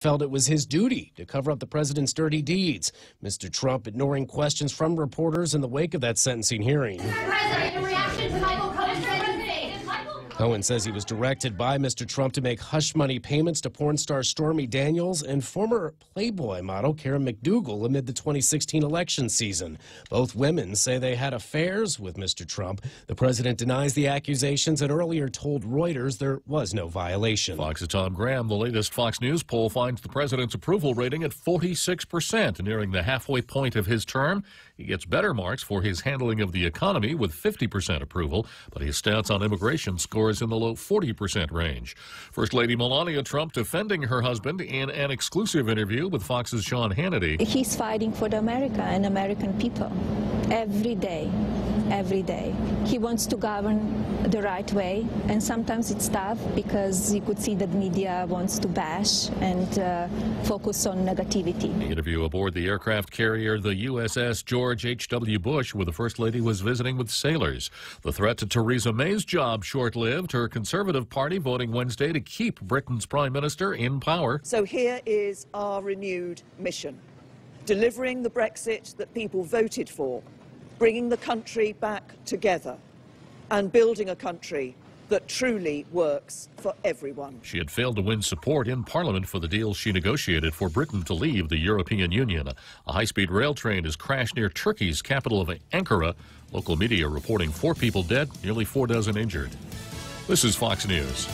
felt it was his duty to cover up the president's dirty deeds. Mr. Trump ignoring questions from reporters in the wake of that sentencing hearing. President, in reaction to Michael Cohen's Cohen says he was directed by Mr. Trump to make hush money payments to porn star Stormy Daniels and former Playboy model Karen McDougal amid the 2016 election season. Both women say they had affairs with Mr. Trump. The president denies the accusations and earlier told Reuters there was no violation. Fox's Tom Graham, the latest Fox News poll finds the president's approval rating at 46%, nearing the halfway point of his term. He gets better marks for his handling of the economy with 50% approval, but his stance on immigration scores in the low 40% range. First Lady Melania Trump defending her husband in an exclusive interview with Fox's Sean Hannity. He's fighting for the America and American people every day, every day. He wants to govern the right way, and sometimes it's tough because you could see that media wants to bash and focus on negativity. The interview aboard the aircraft carrier, the USS George H.W. Bush, where the First Lady was visiting with sailors. The threat to Theresa May's job short-lived, her Conservative Party voting Wednesday to keep Britain's Prime Minister in power. So here is our renewed mission: delivering the Brexit that people voted for, bringing the country back together, and building a country that truly works for everyone. She had failed to win support in Parliament for the deal she negotiated for Britain to leave the European Union. A high-speed rail train has crashed near Turkey's capital of Ankara. Local media reporting 4 people dead, nearly 4 dozen injured. This is Fox News.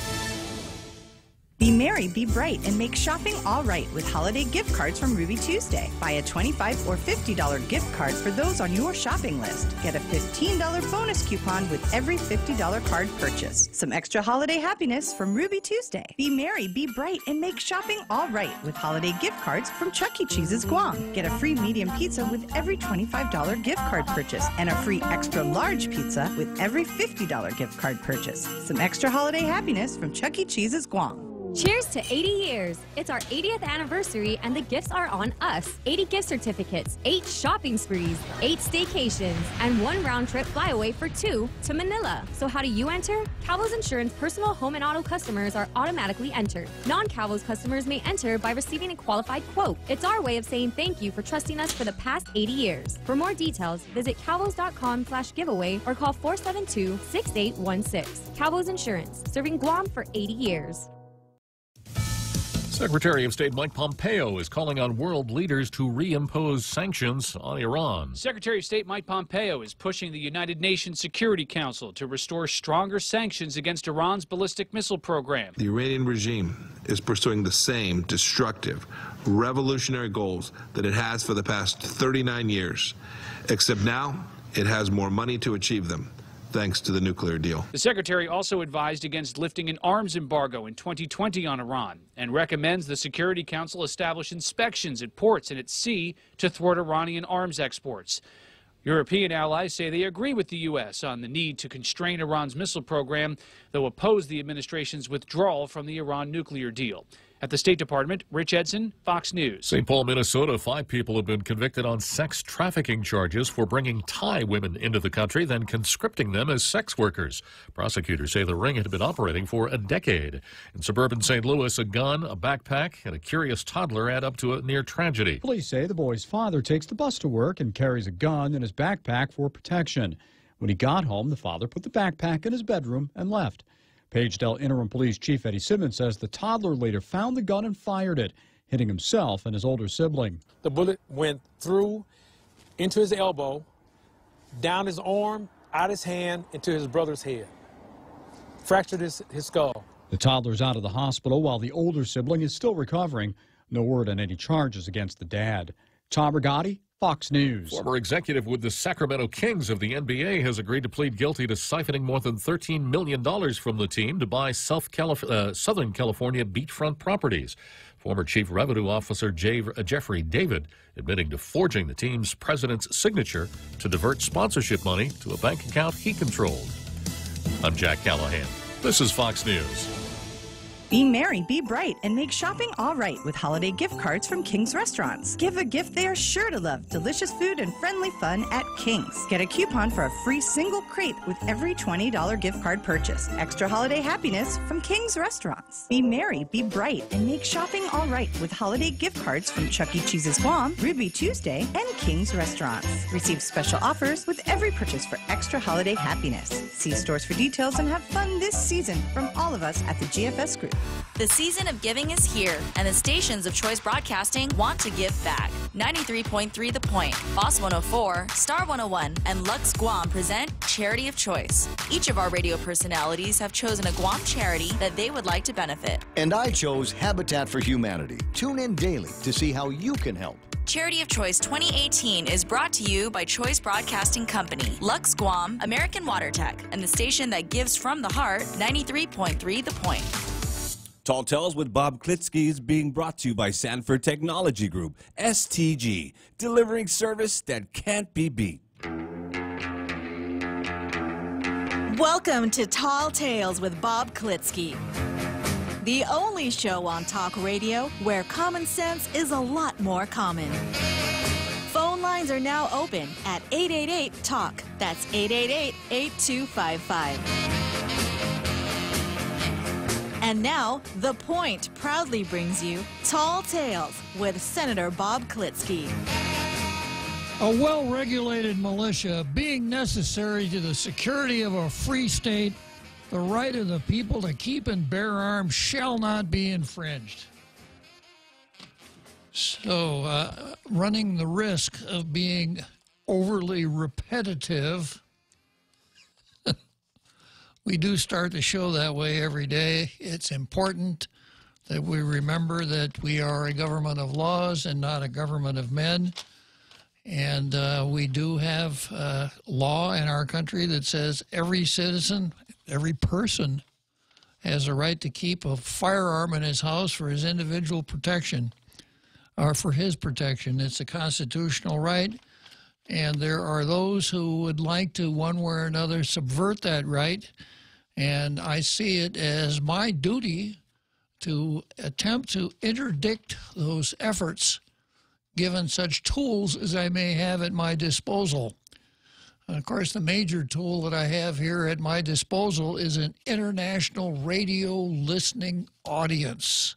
Be merry, be bright, and make shopping all right with holiday gift cards from Ruby Tuesday. Buy a $25 or $50 gift card for those on your shopping list. Get a $15 bonus coupon with every $50 card purchase. Some extra holiday happiness from Ruby Tuesday. Be merry, be bright, and make shopping all right with holiday gift cards from Chuck E. Cheese's Guam. Get a free medium pizza with every $25 gift card purchase and a free extra large pizza with every $50 gift card purchase. Some extra holiday happiness from Chuck E. Cheese's Guam. Cheers to 80 years. It's our 80th anniversary and the gifts are on us. 80 gift certificates, 8 shopping sprees, 8 staycations, and 1 round-trip flyaway for 2 to Manila. So how do you enter? Calvo's Insurance personal home and auto customers are automatically entered. Non-Calvo's customers may enter by receiving a qualified quote. It's our way of saying thank you for trusting us for the past 80 years. For more details, visit calvos.com/giveaway or call 472-6816. Calvo's Insurance, serving Guam for 80 years. Secretary of State Mike Pompeo is calling on world leaders to reimpose sanctions on Iran. Secretary of State Mike Pompeo is pushing the United Nations Security Council to restore stronger sanctions against Iran's ballistic missile program. The Iranian regime is pursuing the same destructive, revolutionary goals that it has for the past 39 years, except now it has more money to achieve them, thanks to the nuclear deal. The secretary also advised against lifting an arms embargo in 2020 on Iran and recommends the Security Council establish inspections at ports and at sea to thwart Iranian arms exports. European allies say they agree with the U.S. on the need to constrain Iran's missile program, though oppose the administration's withdrawal from the Iran nuclear deal. At the State Department, Rich Edson, Fox News. St. Paul, Minnesota, 5 people have been convicted on sex trafficking charges for bringing Thai women into the country, then conscripting them as sex workers. Prosecutors say the ring had been operating for a decade. In suburban St. Louis, a gun, a backpack, and a curious toddler add up to a near tragedy. Police say the boy's father takes the bus to work and carries a gun in his backpack for protection. When he got home, the father put the backpack in his bedroom and left. Pagedale Interim Police Chief Eddie Simmons says the toddler later found the gun and fired it, hitting himself and his older sibling. The bullet went through into his elbow, down his arm, out his hand, into his brother's head. Fractured his skull. The toddler's out of the hospital while the older sibling is still recovering. No word on any charges against the dad. Tom Rigotti, Fox News. Former executive with the Sacramento Kings of the NBA has agreed to plead guilty to siphoning more than $13 million from the team to buy Southern California beachfront properties. Former Chief Revenue Officer Jeffrey David admitting to forging the team's president's signature to divert sponsorship money to a bank account he controlled. I'm Jack Callahan. This is Fox News. Be merry, be bright, and make shopping all right with holiday gift cards from King's Restaurants. Give a gift they are sure to love. Delicious food and friendly fun at King's. Get a coupon for a free single crate with every $20 gift card purchase. Extra holiday happiness from King's Restaurants. Be merry, be bright, and make shopping all right with holiday gift cards from Chuck E. Cheese's Guam, Ruby Tuesday, and King's Restaurants. Receive special offers with every purchase for extra holiday happiness. See stores for details and have fun this season from all of us at the GFS Group. The season of giving is here, and the stations of Choice Broadcasting want to give back. 93.3 The Point, Boss 104, Star 101, and Lux Guam present Charity of Choice. Each of our radio personalities have chosen a Guam charity that they would like to benefit. And I chose Habitat for Humanity. Tune in daily to see how you can help. Charity of Choice 2018 is brought to you by Choice Broadcasting Company, Lux Guam, American Water Tech, and the station that gives from the heart, 93.3 The Point. Tall Tales with Bob Klitzkie is being brought to you by Sanford Technology Group, STG, delivering service that can't be beat. Welcome to Tall Tales with Bob Klitzkie, the only show on talk radio where common sense is a lot more common. Phone lines are now open at 888-TALK. That's 888-8255. And now, The Point proudly brings you Tall Tales with Senator Bob Klitzkie. A well-regulated militia being necessary to the security of a free state, the right of the people to keep and bear arms shall not be infringed. So, running the risk of being overly repetitive, we do start the show that way every day. It's important that we remember that we are a government of laws and not a government of men. And we do have law in our country that says every citizen, every person has a right to keep a firearm in his house for his individual protection, or for his protection. It's a constitutional right. And there are those who would like to, one way or another, subvert that right. And I see it as my duty to attempt to interdict those efforts, given such tools as I may have at my disposal. And of course, the major tool that I have here at my disposal is an international radio listening audience.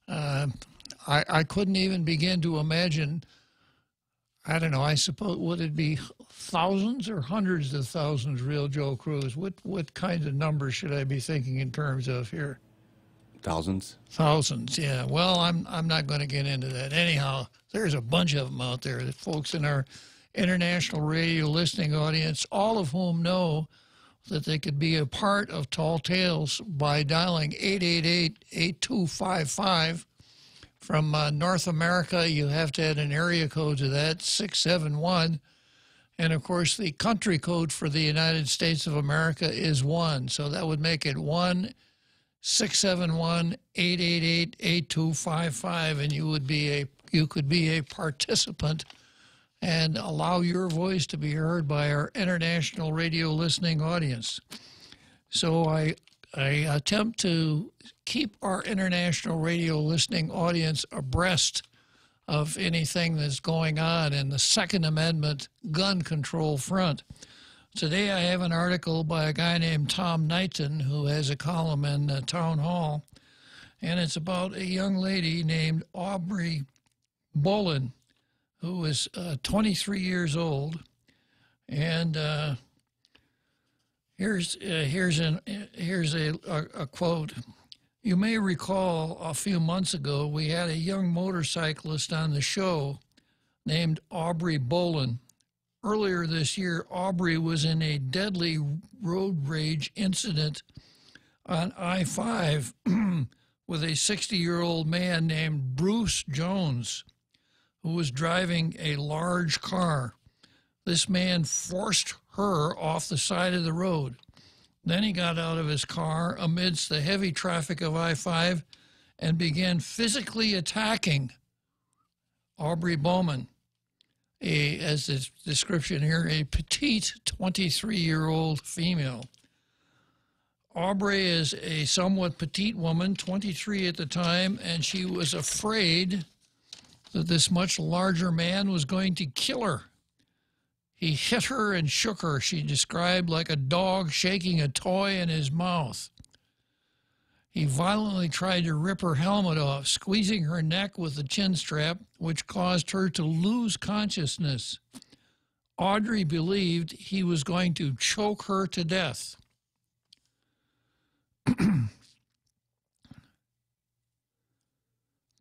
I couldn't even begin to imagine, I don't know, I suppose, would it be thousands or hundreds of thousands, Real Joe Cruz? What kind of numbers should I be thinking in terms of here? Thousands. Thousands, yeah. Well, I'm not going to get into that. Anyhow, there's a bunch of them out there, the folks in our international radio listening audience, all of whom know that they could be a part of Tall Tales by dialing 888-8255. From North America, you have to add an area code to that, 671. And, of course, the country code for the United States of America is 1. So that would make it 1-671-888-8255. And you could be a participant and allow your voice to be heard by our international radio listening audience. So I attempt to keep our international radio listening audience abreast of anything that's going on in the Second Amendment gun control front. Today I have an article by a guy named Tom Knighton, who has a column in Town Hall, and it's about a young lady named Aubrey Bolin, who is 23 years old, and here's a quote. You may recall a few months ago we had a young motorcyclist on the show named Aubrey Bolin. Earlier this year, Aubrey was in a deadly road rage incident on I-5 with a 60-year-old man named Bruce Jones, who was driving a large car. This man forced her off the side of the road. Then he got out of his car amidst the heavy traffic of I-5 and began physically attacking Aubrey Bowman, as the description here, a petite 23-year-old female. Aubrey is a somewhat petite woman, 23 at the time, and she was afraid that this much larger man was going to kill her. He hit her and shook her, she described, like a dog shaking a toy in his mouth. He violently tried to rip her helmet off, squeezing her neck with the chin strap, which caused her to lose consciousness. Audrey believed he was going to choke her to death.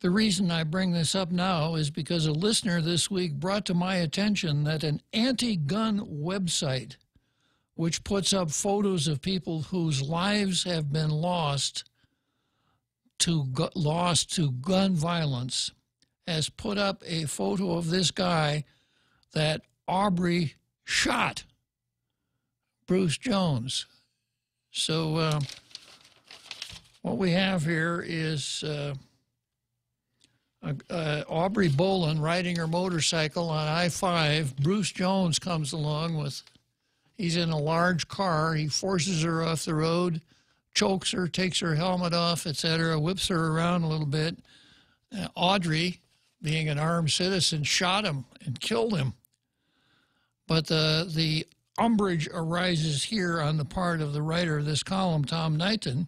The reason I bring this up now is because a listener this week brought to my attention that an anti-gun website, which puts up photos of people whose lives have been lost to gun violence, has put up a photo of this guy that Aubrey shot, Bruce Jones. So what we have here is Aubrey Boland riding her motorcycle on I-5. Bruce Jones comes along with, he's in a large car. He forces her off the road, chokes her, takes her helmet off, etc., whips her around a little bit. Audrey, being an armed citizen, shot him and killed him. But the umbrage arises here on the part of the writer of this column, Tom Knighton,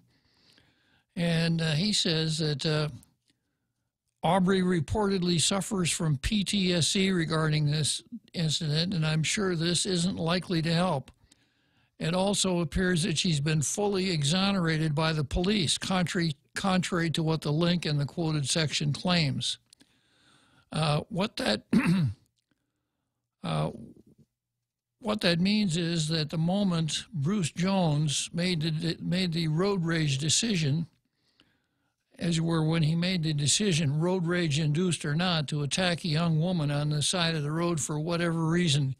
and he says that Aubrey reportedly suffers from PTSD regarding this incident, and I'm sure this isn't likely to help. It also appears that she's been fully exonerated by the police, contrary to what the link in the quoted section claims. What that means is that the moment Bruce Jones made the road rage decision, as were when he made the decision, road rage induced or not, to attack a young woman on the side of the road for whatever reason,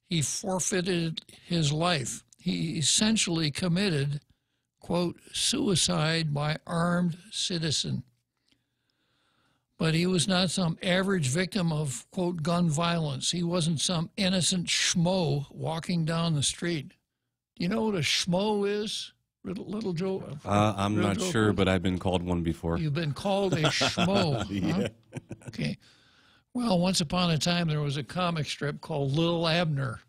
he forfeited his life. He essentially committed, quote, suicide by armed citizen. But he was not some average victim of, quote, gun violence. He wasn't some innocent schmo walking down the street. Do you know what a schmo is? Little Joe? I'm not sure, but I've been called one before. You've been called a schmo. Yeah. Huh? Okay. Well, once upon a time, there was a comic strip called Lil Abner,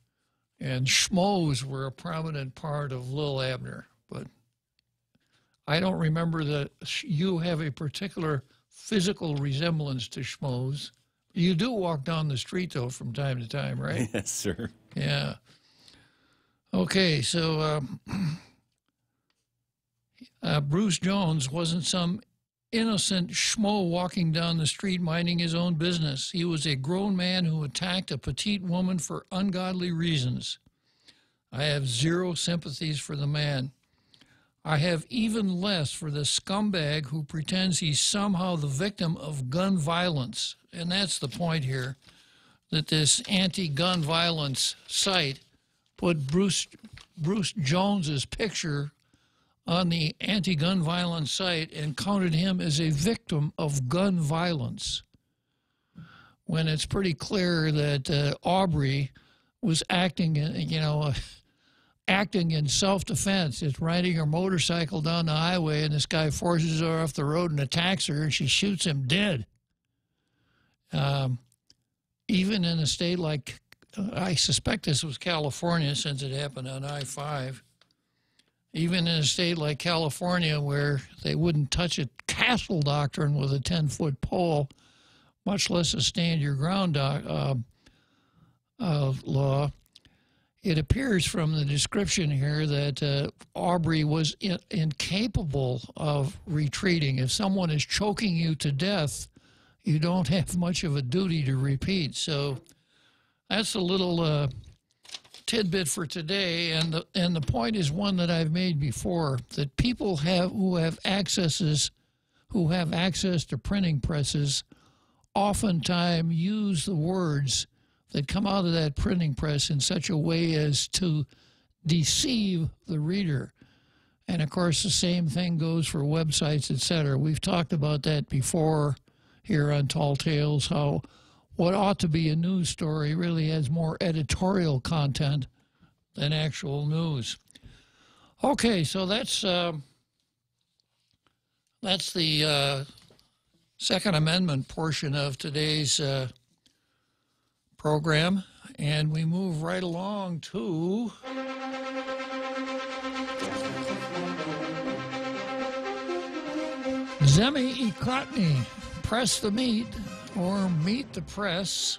and schmoes were a prominent part of Lil Abner. But I don't remember that you have a particular physical resemblance to schmoes. You do walk down the street, though, from time to time, right? Yes, sir. Yeah. Okay, so Bruce Jones wasn't some innocent schmo walking down the street minding his own business. He was a grown man who attacked a petite woman for ungodly reasons. I have zero sympathies for the man. I have even less for the scumbag who pretends he's somehow the victim of gun violence. And that's the point here, that this anti-gun violence site put Bruce Jones's picture on the anti-gun violence site and counted him as a victim of gun violence, when it's pretty clear that Aubrey was acting in self-defense. It's riding her motorcycle down the highway, and this guy forces her off the road and attacks her, and she shoots him dead. Even in a state like, I suspect this was California since it happened on I-5, even in a state like California where they wouldn't touch a castle doctrine with a 10-foot pole, much less a stand-your-ground law, it appears from the description here that Aubrey was incapable of retreating. If someone is choking you to death, you don't have much of a duty to repeat. So that's a little tidbit for today, and the point is one that I've made before, that people who have access to printing presses oftentimes use the words that come out of that printing press in such a way as to deceive the reader. And of course the same thing goes for websites, etc. We've talked about that before here on Tall Tales, how what ought to be a news story really has more editorial content than actual news. Okay, so that's the Second Amendment portion of today's program, and we move right along to Zemi Ikotny, Press the Meat, or Meet the Press.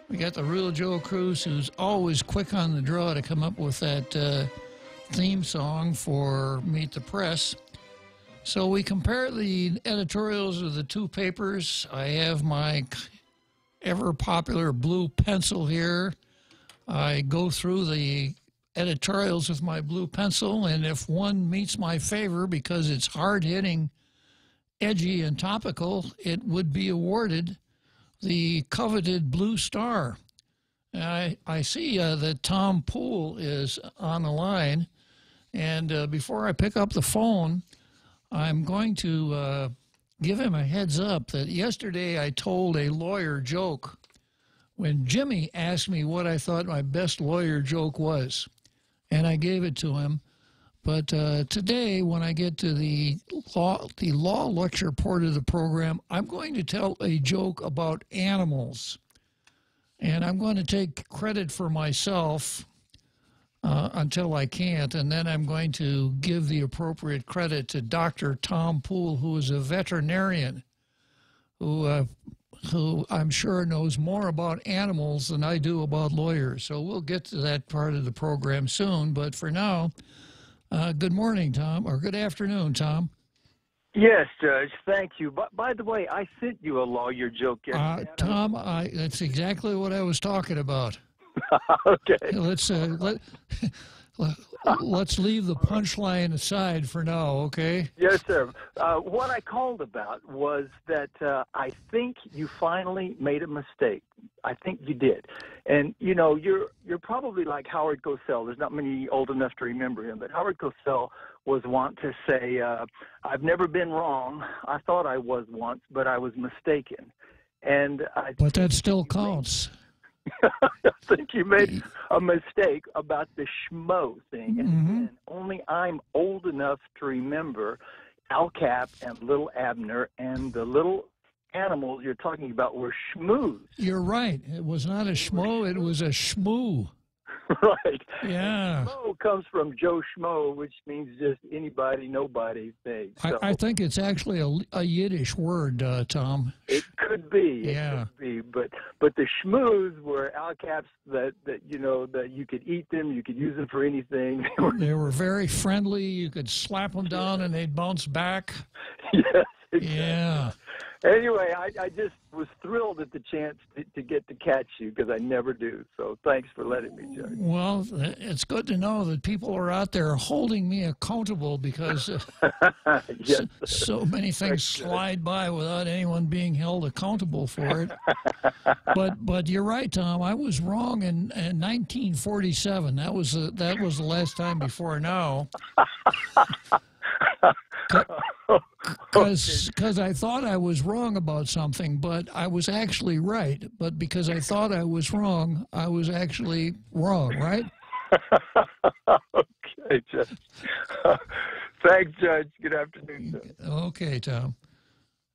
We got the real Joe Cruz, who's always quick on the draw to come up with that theme song for Meet the Press. So we compare the editorials of the two papers. I have my ever popular blue pencil here. I go through the editorials with my blue pencil, and if one meets my favor because it's hard-hitting, edgy, and topical, it would be awarded the coveted Blue Star. I see that Tom Poole is on the line, and before I pick up the phone, I'm going to give him a heads up that yesterday I told a lawyer joke when Jimmy asked me what I thought my best lawyer joke was, and I gave it to him. But today, when I get to the law lecture part of the program, I'm going to tell a joke about animals. And I'm going to take credit for myself until I can't, and then I'm going to give the appropriate credit to Dr. Tom Poole, who is a veterinarian, who I'm sure knows more about animals than I do about lawyers. So we'll get to that part of the program soon. But for now, good morning, Tom, or good afternoon, Tom. Yes, Judge. Thank you. By the way, I sent you a lawyer joke yesterday. Tom, that's exactly what I was talking about. Okay. Let's leave the punchline aside for now, okay? Yes, sir. What I called about was that I think you finally made a mistake. I think you did. And, you know, you're probably like Howard Cosell. There's not many old enough to remember him, but Howard Cosell was wont to say, I've never been wrong. I thought I was once, but I was mistaken. And but that still counts. I think you made a mistake about the schmo thing. And only I'm old enough to remember Al Cap and Little Abner, and the little animals you're talking about were schmoos. You're right. It was not a schmo, it was a schmoo. Right. Yeah. Schmo comes from Joe Schmo, which means just anybody, nobody thing. So I think it's actually a Yiddish word, Tom. it could be. Yeah. It could be. But the schmoos were Al Caps that you know that you could eat them, you could use them for anything. They were very friendly. You could slap them down and they'd bounce back. Yes. Exactly. Yeah. Anyway, I just was thrilled at the chance to get to catch you, because I never do. So thanks for letting me, Judge. Well, it's good to know that people are out there holding me accountable, because Yes, so many things slide by without anyone being held accountable for it. But you're right, Tom. I was wrong in 1947. That was the last time before now. Because I thought I was wrong about something, but I was actually right. But because I thought I was wrong, I was actually wrong, right? Okay, Judge. Thanks, Judge. Good afternoon, sir. Okay, Tom.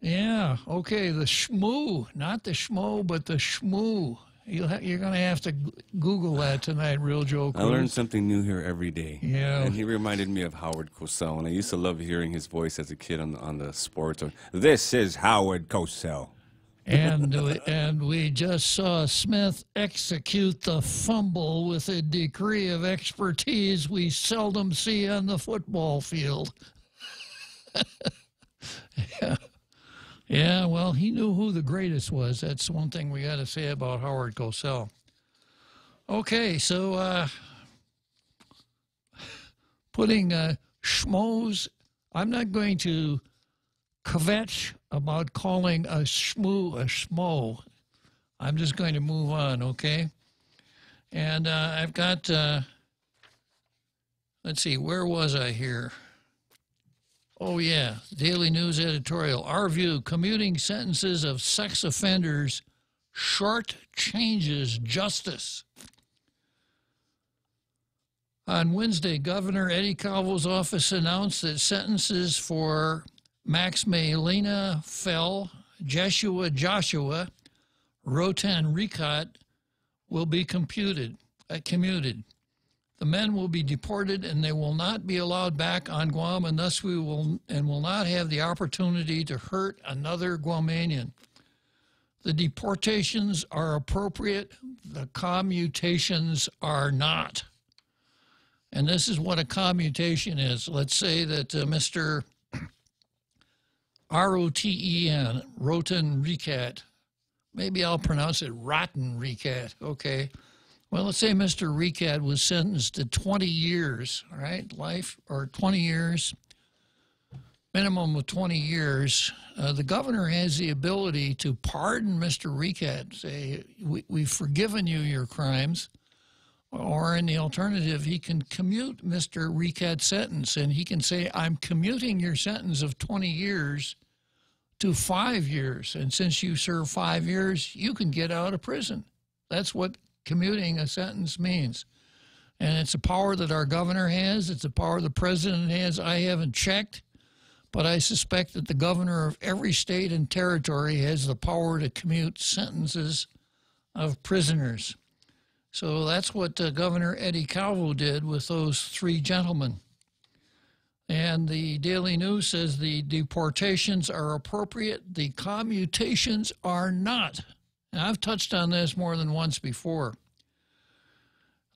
Yeah, okay, the schmoo, not the schmo, but the schmoo. You're going to have to Google that tonight, Real Joe Cruz. I learn something new here every day. Yeah. And he reminded me of Howard Cosell, and I used to love hearing his voice as a kid on the sports. This is Howard Cosell. And we just saw Smith execute the fumble with a degree of expertise we seldom see on the football field. Yeah. Yeah, well, he knew who the greatest was. That's one thing we got to say about Howard Cosell. Okay, so putting schmoes, I'm not going to kvetch about calling a schmoo a schmo. I'm just going to move on, okay? And I've got, let's see, where was I here? Oh, yeah, Daily News editorial. Our view, commuting sentences of sex offenders short changes justice. On Wednesday, Governor Eddie Calvo's office announced that sentences for Max Maylena Fell, Joshua, Rotan Ricat will be commuted. The men will be deported and they will not be allowed back on Guam, and thus will not have the opportunity to hurt another Guamanian. The deportations are appropriate. The commutations are not. And this is what a commutation is. Let's say that Mr. R-O-T-E-N, Rotan Ricat, maybe I'll pronounce it Rotten Ricat, okay. Well, let's say Mr. Ricat was sentenced to 20 years, all right, life, or 20 years, minimum of 20 years. The governor has the ability to pardon Mr. Ricat, say, we've forgiven you your crimes, or in the alternative, he can commute Mr. Ricat's sentence, and he can say, I'm commuting your sentence of 20 years to 5 years, and since you serve 5 years, you can get out of prison. That's what commuting a sentence means. And it's a power that our governor has. It's a power the president has. I haven't checked, but I suspect that the governor of every state and territory has the power to commute sentences of prisoners. So that's what Governor Eddie Calvo did with those 3 gentlemen. And the Daily News says the deportations are appropriate. The commutations are not. And I've touched on this more than once before.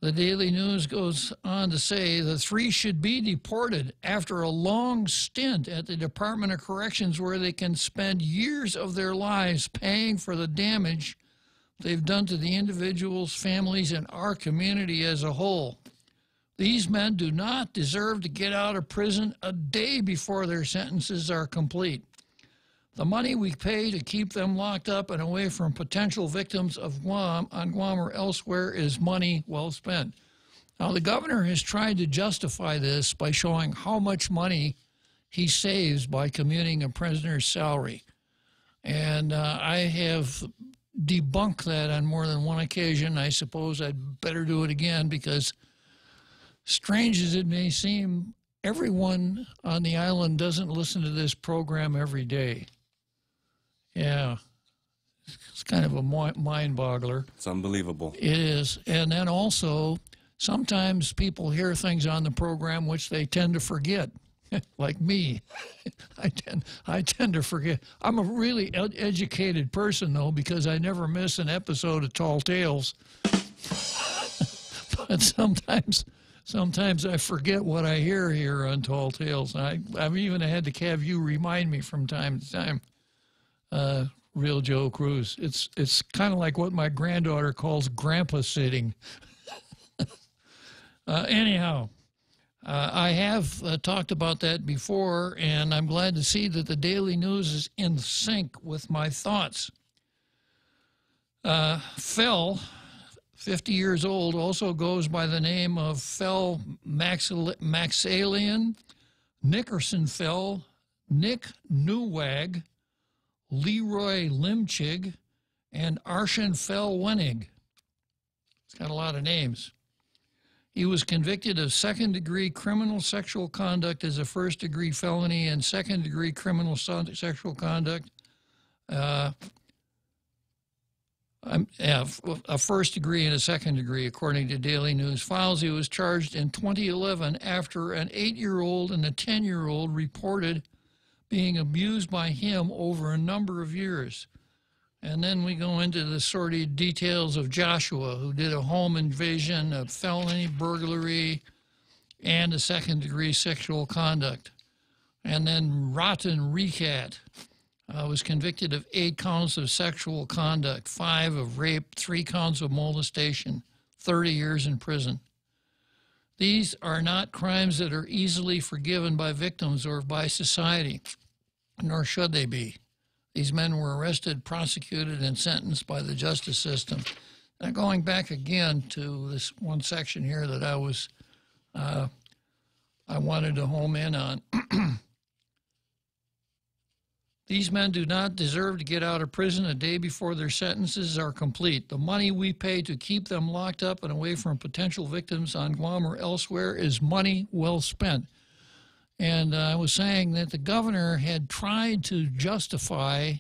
The Daily News goes on to say the 3 should be deported after a long stint at the Department of Corrections where they can spend years of their lives paying for the damage they've done to the individuals, families, and our community as a whole. These men do not deserve to get out of prison a day before their sentences are complete. The money we pay to keep them locked up and away from potential victims of Guam or elsewhere is money well spent. Now, the governor has tried to justify this by showing how much money he saves by commuting a prisoner's salary. And I have debunked that on more than one occasion. I suppose I'd better do it again because, strange as it may seem, everyone on the island doesn't listen to this program every day. Yeah, it's kind of a mind-boggler. It's unbelievable. It is. And then also, sometimes people hear things on the program which they tend to forget, like me. I tend to forget. I'm a really educated person, though, because I never miss an episode of Tall Tales. But sometimes I forget what I hear here on Tall Tales. I've even had to have you remind me from time to time. Real Joe Cruz. It's kind of like what my granddaughter calls grandpa sitting. Anyhow, I have talked about that before, and I'm glad to see that the Daily News is in sync with my thoughts. Fell, 50 years old, also goes by the name of Fell Maxalian, Nickerson Fell, Nick Newwag, Leroy Limchig, and Arshan Fell-Wenig. It's got a lot of names. He was convicted of second-degree criminal sexual conduct as a first-degree felony and second-degree criminal sexual conduct. A first degree and a second degree, according to Daily News Files. He was charged in 2011 after an 8-year-old and a 10-year-old reported being abused by him over a number of years. And then we go into the sordid details of Joshua, who did a home invasion, a felony burglary, and a second-degree sexual conduct. And then Rotten Ricat was convicted of 8 counts of sexual conduct, 5 of rape, 3 counts of molestation, 30 years in prison. These are not crimes that are easily forgiven by victims or by society, nor should they be. These men were arrested, prosecuted, and sentenced by the justice system. Now, going back again to this one section here that I wanted to home in on. These men do not deserve to get out of prison a day before their sentences are complete. The money we pay to keep them locked up and away from potential victims on Guam or elsewhere is money well spent. And I was saying that the governor had tried to justify,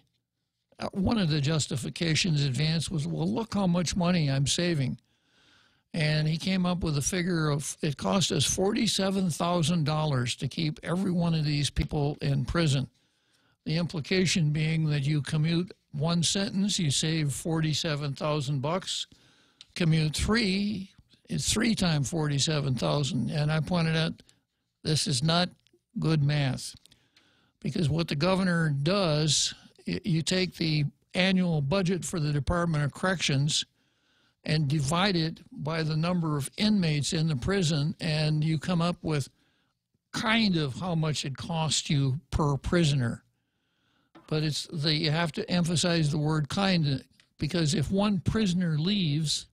one of the justifications advanced was, well, look how much money I'm saving. And he came up with a figure of, it cost us $47,000 to keep every one of these people in prison. The implication being that you commute one sentence, you save $47,000. Commute three, it's 3 times 47,000. And I pointed out this is not good math, because what the governor does, you take the annual budget for the Department of Corrections and divide it by the number of inmates in the prison, and you come up with kind of how much it costs you per prisoner. But you have to emphasize the word kind, because if one prisoner leaves,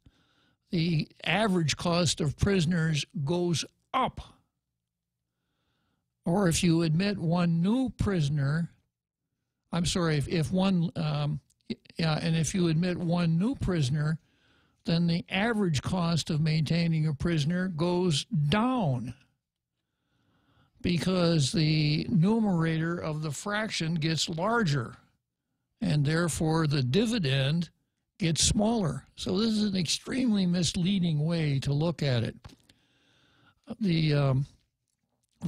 the average cost of prisoners goes up. Or if you admit one new prisoner, I'm sorry, if you admit one new prisoner, then the average cost of maintaining a prisoner goes down, because the numerator of the fraction gets larger, and therefore the dividend gets smaller. So this is an extremely misleading way to look at it. The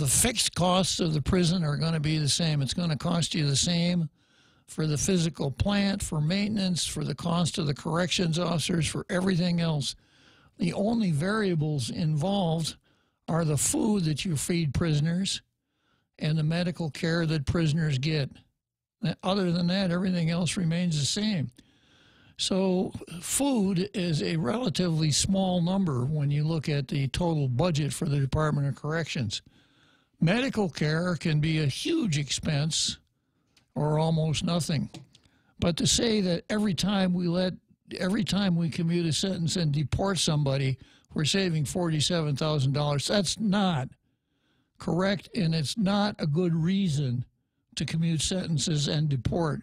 fixed costs of the prison are going to be the same. It's going to cost you the same for the physical plant, for maintenance, for the cost of the corrections officers, for everything else. The only variables involved are the food that you feed prisoners and the medical care that prisoners get. Other than that, everything else remains the same. So food is a relatively small number when you look at the total budget for the Department of Corrections. Medical care can be a huge expense or almost nothing. But to say that every time we commute a sentence and deport somebody, we're saving $47,000, that's not correct, and it's not a good reason to commute sentences and deport.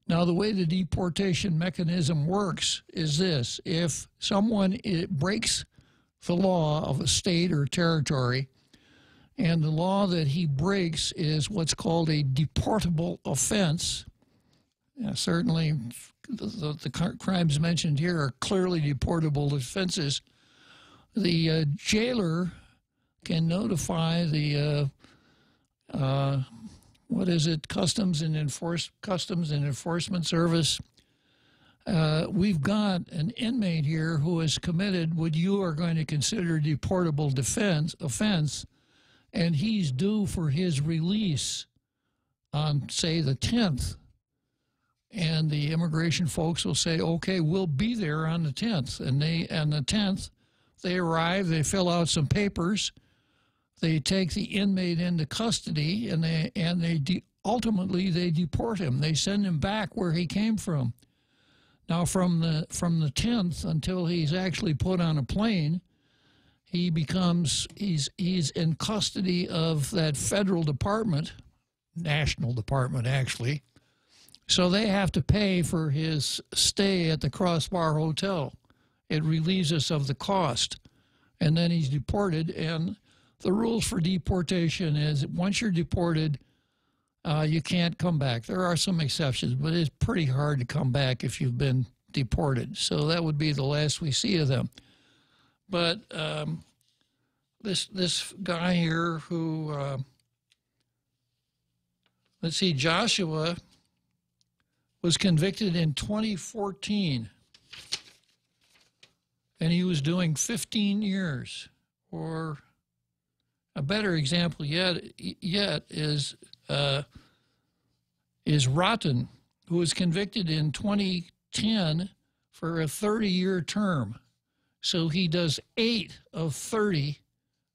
Now, the way the deportation mechanism works is this: if someone breaks the law of a state or territory, and the law that he breaks is what's called a deportable offense. Certainly, the crimes mentioned here are clearly deportable offenses. The jailer can notify the Customs and Enforcement Service. We've got an inmate here who has committed what you are going to consider a deportable offense. And he's due for his release on, say, the 10th. And the immigration folks will say, okay, we'll be there on the 10th. And on the 10th, they arrive, they fill out some papers, they take the inmate into custody, and ultimately they deport him. They send him back where he came from. Now, from the 10th until he's actually put on a plane, he's in custody of that federal department, national department actually. So they have to pay for his stay at the Crossbar Hotel. It relieves us of the cost. And then he's deported, and the rules for deportation is once you're deported, you can't come back. There are some exceptions, but it's pretty hard to come back if you've been deported. So that would be the last we see of them. But this guy here who, let's see, Joshua was convicted in 2014, and he was doing 15 years. Or a better example yet is Rotten, who was convicted in 2010 for a 30-year term. So he does 8 of 30,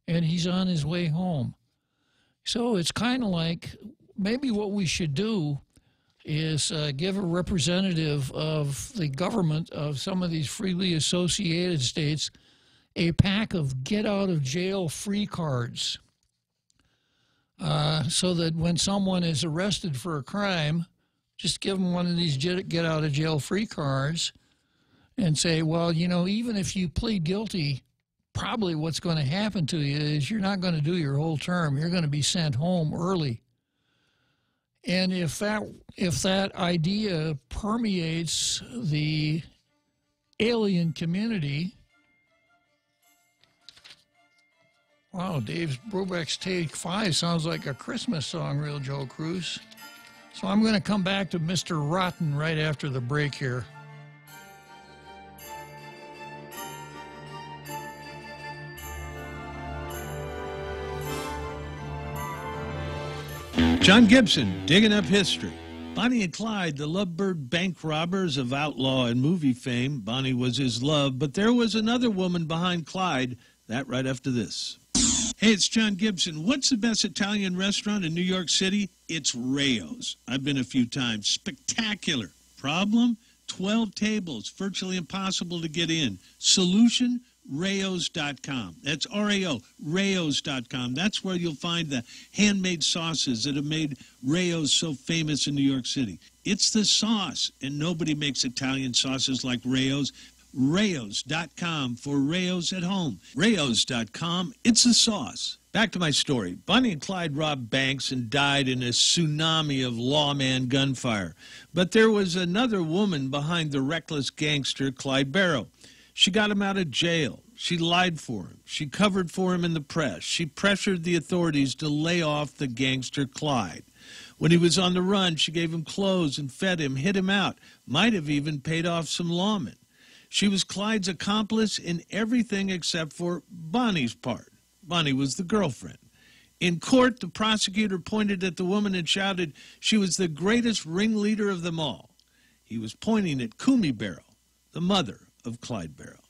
and he's on his way home. So it's kind of like maybe what we should do is give a representative of the government of some of these freely associated states a pack of get-out-of-jail-free cards. so that when someone is arrested for a crime, just give them one of these get-out-of-jail-free cards and say, well, you know, even if you plead guilty, probably what's going to happen to you is you're not going to do your whole term. You're going to be sent home early. And if that idea permeates the alien community, wow, Dave Brubeck's Take 5 sounds like a Christmas song, Real Joe Cruz. So I'm going to come back to Mr. Rotten right after the break here. John Gibson, digging up history. Bonnie and Clyde, the lovebird bank robbers of outlaw and movie fame. Bonnie was his love, but there was another woman behind Clyde. That right after this. Hey, it's John Gibson. What's the best Italian restaurant in New York City? It's Rayo's. I've been a few times. Spectacular. Problem? 12 tables. Virtually impossible to get in. Solution? Rayos.com. That's R-A-O, Rayos.com. That's where you'll find the handmade sauces that have made Rayos so famous in New York City. It's the sauce, and nobody makes Italian sauces like Rayos. Rayos.com for Rayos at home. Rayos.com, it's the sauce. Back to my story. Bonnie and Clyde robbed banks and died in a tsunami of lawman gunfire. But there was another woman behind the reckless gangster Clyde Barrow. She got him out of jail. She lied for him. She covered for him in the press. She pressured the authorities to lay off the gangster Clyde. When he was on the run, she gave him clothes and fed him, hid him out, might have even paid off some lawmen. She was Clyde's accomplice in everything except for Bonnie's part. Bonnie was the girlfriend. In court, the prosecutor pointed at the woman and shouted she was the greatest ringleader of them all. He was pointing at Kumi Barrow, the mother of Clyde Barrow.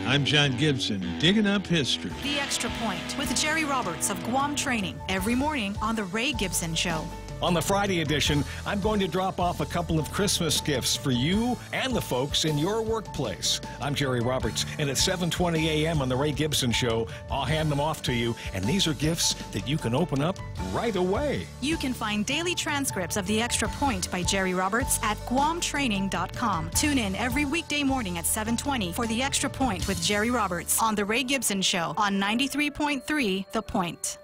I'm John Gibson, digging up history. The Extra Point with Jerry Roberts of Guam Training every morning on The Ray Gibson Show. On the Friday edition, I'm going to drop off a couple of Christmas gifts for you and the folks in your workplace. I'm Jerry Roberts, and at 7:20 a.m. on The Ray Gibson Show, I'll hand them off to you, and these are gifts that you can open up right away. You can find daily transcripts of The Extra Point by Jerry Roberts at GuamTraining.com. Tune in every weekday morning at 7:20 for The Extra Point with Jerry Roberts on The Ray Gibson Show on 93.3 The Point.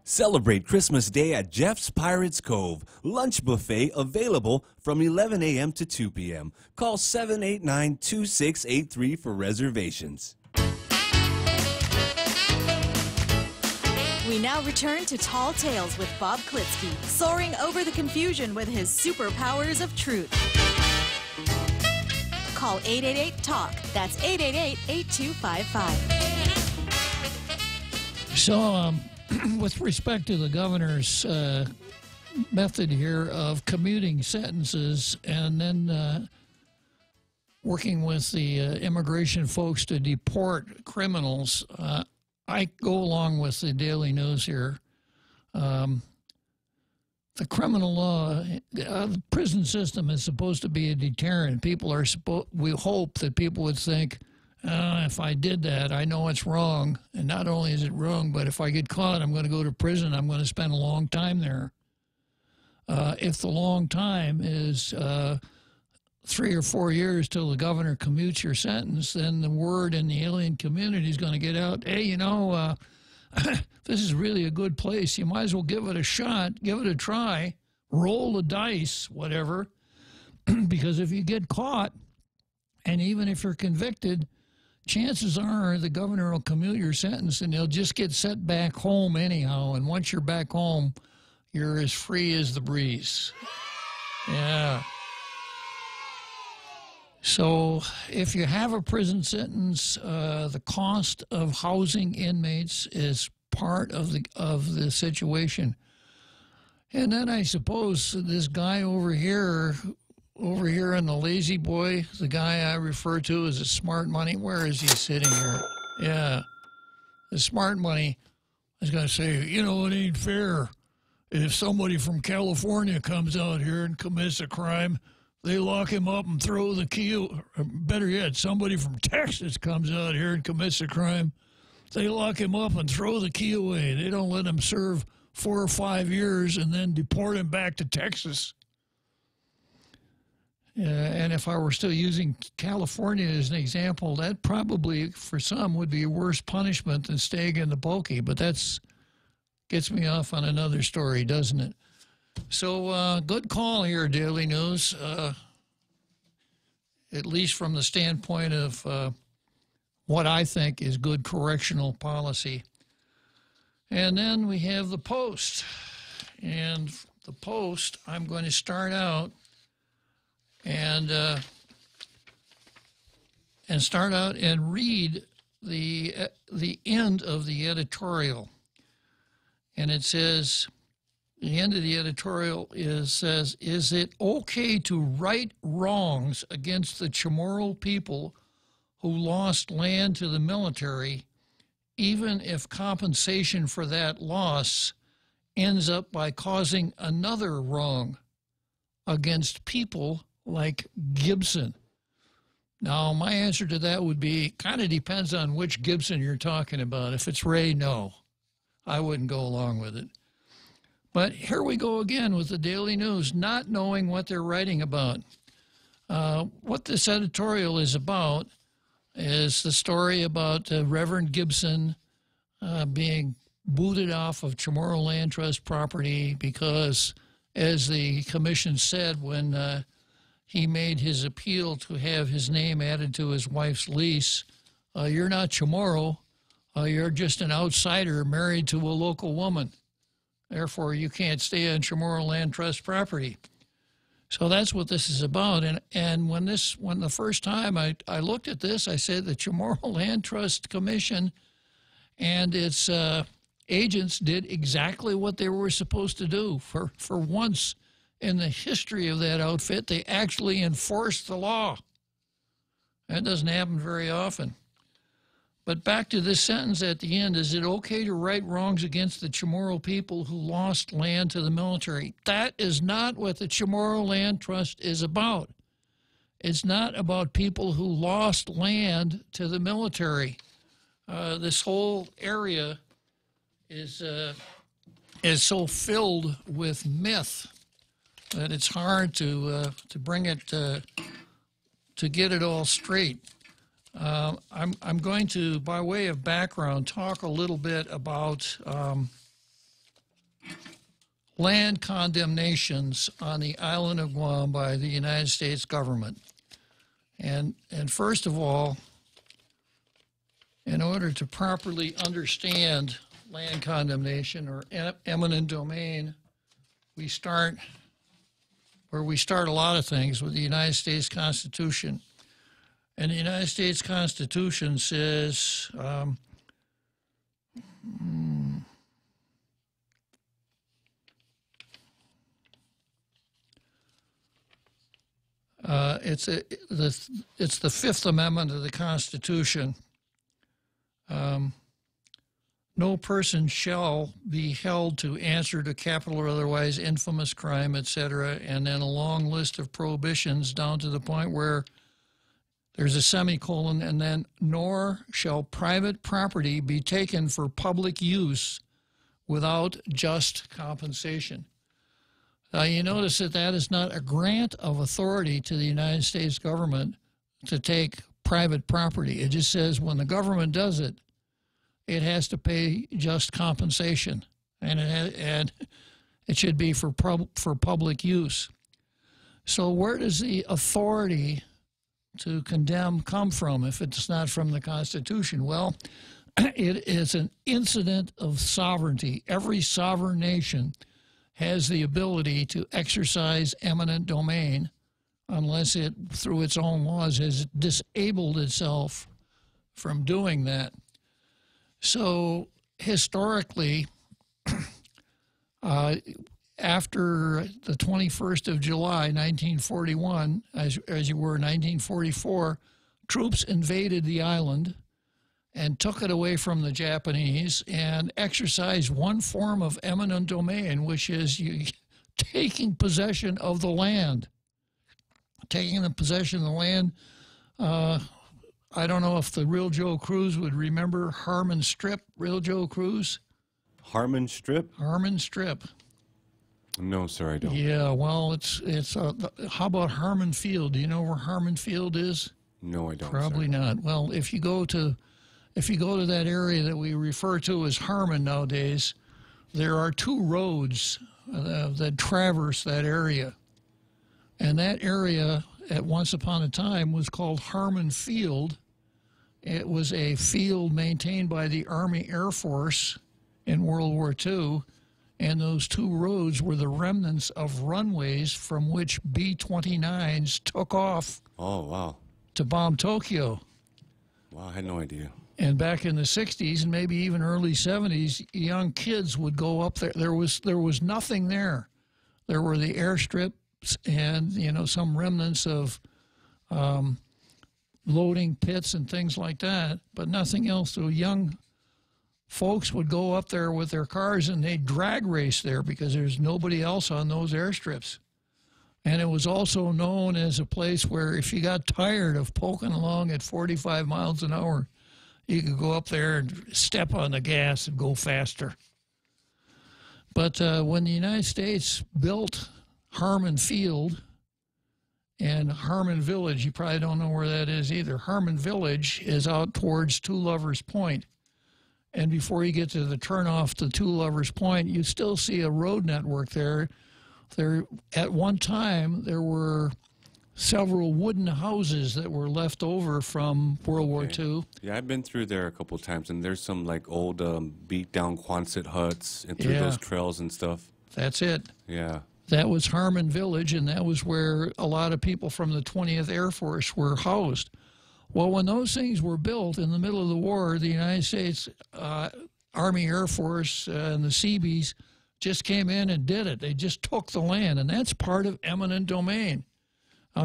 Celebrate Christmas Day at Jeff's Pirates Cove. Lunch buffet available from 11 a.m. to 2 p.m. Call 789-2683 for reservations. We now return to Tall Tales with Bob Klitzkie, soaring over the confusion with his superpowers of truth. Call 888-TALK. That's 888-8255. So, with respect to the governor's method here of commuting sentences and then working with the immigration folks to deport criminals, I go along with the Daily News here. The criminal law, the prison system is supposed to be a deterrent. We hope that people would think, if I did that, I know it's wrong. And not only is it wrong, but if I get caught, I'm going to go to prison. I'm going to spend a long time there. If the long time is 3 or 4 years till the governor commutes your sentence, then the word in the alien community is going to get out, hey, you know, this is really a good place. You might as well give it a shot, give it a try, roll the dice, whatever. Because if you get caught, and even if you're convicted, chances are the governor will commute your sentence and they'll just get sent back home anyhow. And once you're back home, you're as free as the breeze. Yeah. So if you have a prison sentence, the cost of housing inmates is part of the situation. And then I suppose this guy over here in the Lazy Boy, the guy I refer to as a Smart Money, where is he sitting here? Yeah. The Smart Money is going to say, you know, it ain't fair. If somebody from California comes out here and commits a crime, they lock him up and throw the key. Or better yet, somebody from Texas comes out here and commits a crime, they lock him up and throw the key away. They don't let him serve 4 or 5 years and then deport him back to Texas. And if I were still using California as an example, that probably for some would be a worse punishment than staying in the pokey. But that's gets me off on another story, doesn't it? So good call here, Daily News, at least from the standpoint of what I think is good correctional policy. And then we have the Post. And the Post, I'm going to start out and read the end of the editorial. And it says, the end of the editorial says, is it okay to right wrongs against the Chamorro people who lost land to the military, even if compensation for that loss ends up by causing another wrong against people like Gibson? Now, my answer to that would be, kind of depends on which Gibson you're talking about. If it's Ray, no, I wouldn't go along with it. But here we go again with the Daily News, not knowing what they're writing about. What this editorial is about is the story about Reverend Gibson being booted off of Chamorro Land Trust property because, as the commission said when he made his appeal to have his name added to his wife's lease, you're not Chamorro, you're just an outsider married to a local woman. Therefore, you can't stay on Chamorro Land Trust property. So that's what this is about. And when the first time I looked at this, I said the Chamorro Land Trust Commission and its agents did exactly what they were supposed to do. For once in the history of that outfit, they actually enforced the law. That doesn't happen very often. But back to this sentence at the end, is it okay to right wrongs against the Chamorro people who lost land to the military? That is not what the Chamorro Land Trust is about. It's not about people who lost land to the military. This whole area is so filled with myth that it's hard to bring it to get it all straight. I'm going to, by way of background, talk a little bit about land condemnations on the island of Guam by the United States government. And first of all, in order to properly understand land condemnation or eminent domain, we start where we start a lot of things with the United States Constitution. And the United States Constitution says, it's the Fifth Amendment of the Constitution. No person shall be held to answer to capital or otherwise infamous crime, etc. And then a long list of prohibitions down to the point where there's a semicolon, and then, nor shall private property be taken for public use without just compensation. Now, you notice that that is not a grant of authority to the United States government to take private property. It just says when the government does it, it has to pay just compensation, and it should be for public use. So where does the authority to condemn come from if it's not from the Constitution? Well, it is an incident of sovereignty. Every sovereign nation has the ability to exercise eminent domain unless it, through its own laws, has disabled itself from doing that. So historically, after the 21st of July, 1941, as you were in 1944, troops invaded the island and took it away from the Japanese and exercised one form of eminent domain, which is taking possession of the land. Taking the possession of the land, I don't know if the Real Joe Cruz would remember Harmon Strip, Real Joe Cruz. Harmon Strip? Harmon Strip. No, sir, I don't. Yeah, well, it's how about Harmon Field? Do you know where Harmon Field is? No, I don't. Probably not. Well, if you go to that area that we refer to as Harmon nowadays, there are two roads that traverse that area. And that area, at once upon a time, was called Harmon Field. It was a field maintained by the Army Air Force in World War II, and those two roads were the remnants of runways from which B-29s took off. Oh, wow. To bomb Tokyo. Wow, I had no idea. And back in the 60s and maybe even early 70s, young kids would go up there. There was nothing there. There were the airstrips and, you know, some remnants of loading pits and things like that, but nothing else. So young folks would go up there with their cars and they'd drag race there because there's nobody else on those airstrips. And it was also known as a place where if you got tired of poking along at 45 miles an hour, you could go up there and step on the gas and go faster. But when the United States built Harmon Field and Harmon Village, you probably don't know where that is either. Harmon Village is out towards Two Lovers Point. And before you get to the turnoff to Two Lovers Point, you still see a road network there. At one time, there were several wooden houses that were left over from World War II. Yeah, I've been through there a couple of times, and there's some like old beat-down Quonset huts and through those trails and stuff. That's it. Yeah. That was Harmon Village, and that was where a lot of people from the 20th Air Force were housed. Well, when those things were built in the middle of the war, the United States Army Air Force and the Seabees just came in and did it. They just took the land, and that's part of eminent domain.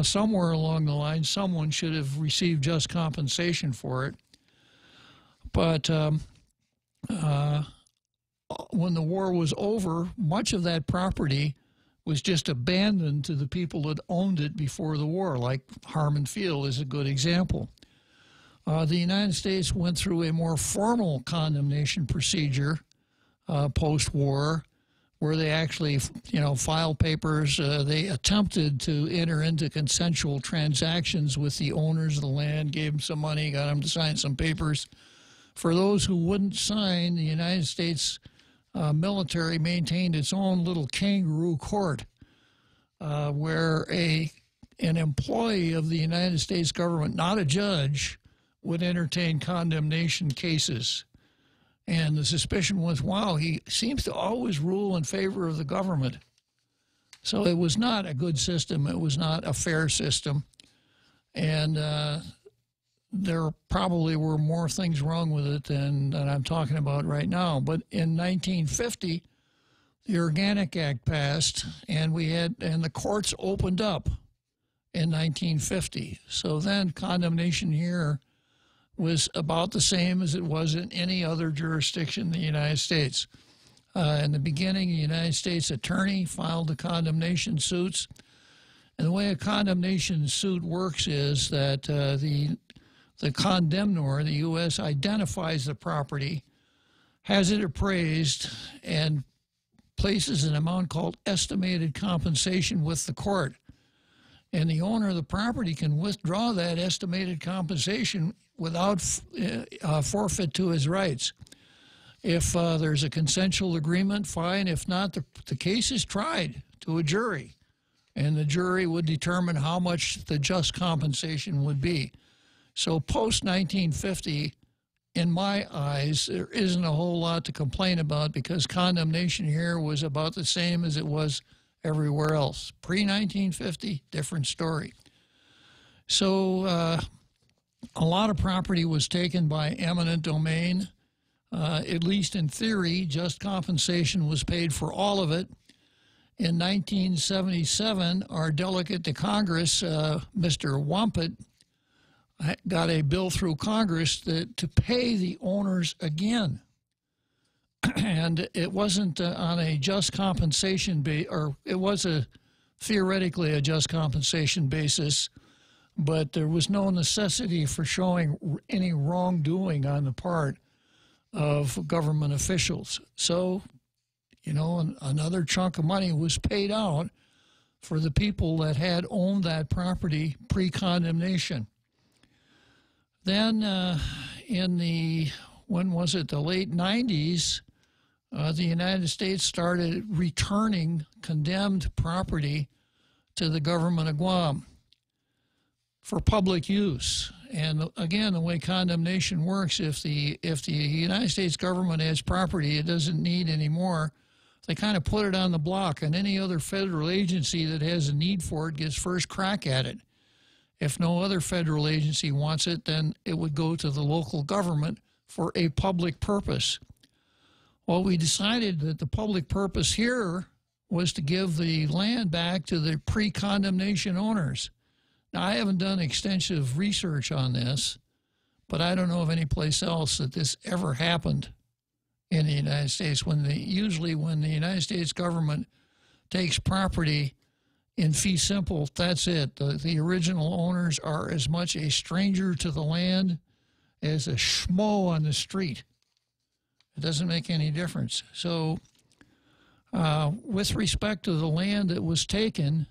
Somewhere along the line, someone should have received just compensation for it. But when the war was over, much of that property was just abandoned to the people that owned it before the war, like Harmon Field is a good example. The United States went through a more formal condemnation procedure post-war, where they actually, filed papers. They attempted to enter into consensual transactions with the owners of the land, gave them some money, got them to sign some papers. For those who wouldn't sign, the United States military maintained its own little kangaroo court, where an employee of the United States government, not a judge, would entertain condemnation cases. And the suspicion was, wow, he seems to always rule in favor of the government. So it was not a good system. It was not a fair system. And there probably were more things wrong with it than I'm talking about right now. But in 1950, the Organic Act passed, and the courts opened up in 1950. So then condemnation here was about the same as it was in any other jurisdiction in the United States. In the beginning, the United States attorney filed the condemnation suits. And the way a condemnation suit works is that the condemnor, the U.S., identifies the property, has it appraised, and places an amount called estimated compensation with the court. And the owner of the property can withdraw that estimated compensation without forfeit to his rights. If there's a consensual agreement, fine. If not, the case is tried to a jury, and the jury would determine how much the just compensation would be. So post-1950, in my eyes, there isn't a whole lot to complain about because condemnation here was about the same as it was everywhere else. Pre-1950, different story. So a lot of property was taken by eminent domain. At least in theory, just compensation was paid for all of it. In 1977, our delegate to Congress, Mr. Wampet, got a bill through Congress to pay the owners again. And it wasn't on a just compensation or it was theoretically a just compensation basis, but there was no necessity for showing any wrongdoing on the part of government officials. So, you know, another chunk of money was paid out for the people that had owned that property pre-condemnation. Then in the, when was it, the late 90s, the United States started returning condemned property to the government of Guam for public use. And again, the way condemnation works, if the United States government has property it doesn't need anymore, they kind of put it on the block, and any other federal agency that has a need for it gets first crack at it. If no other federal agency wants it, then it would go to the local government for a public purpose. Well, we decided that the public purpose here was to give the land back to the pre-condemnation owners. Now, I haven't done extensive research on this, but I don't know of any place else that this ever happened in the United States. Usually when the United States government takes property in fee simple, that's it. The original owners are as much a stranger to the land as a schmo on the street. It doesn't make any difference. So with respect to the land that was taken,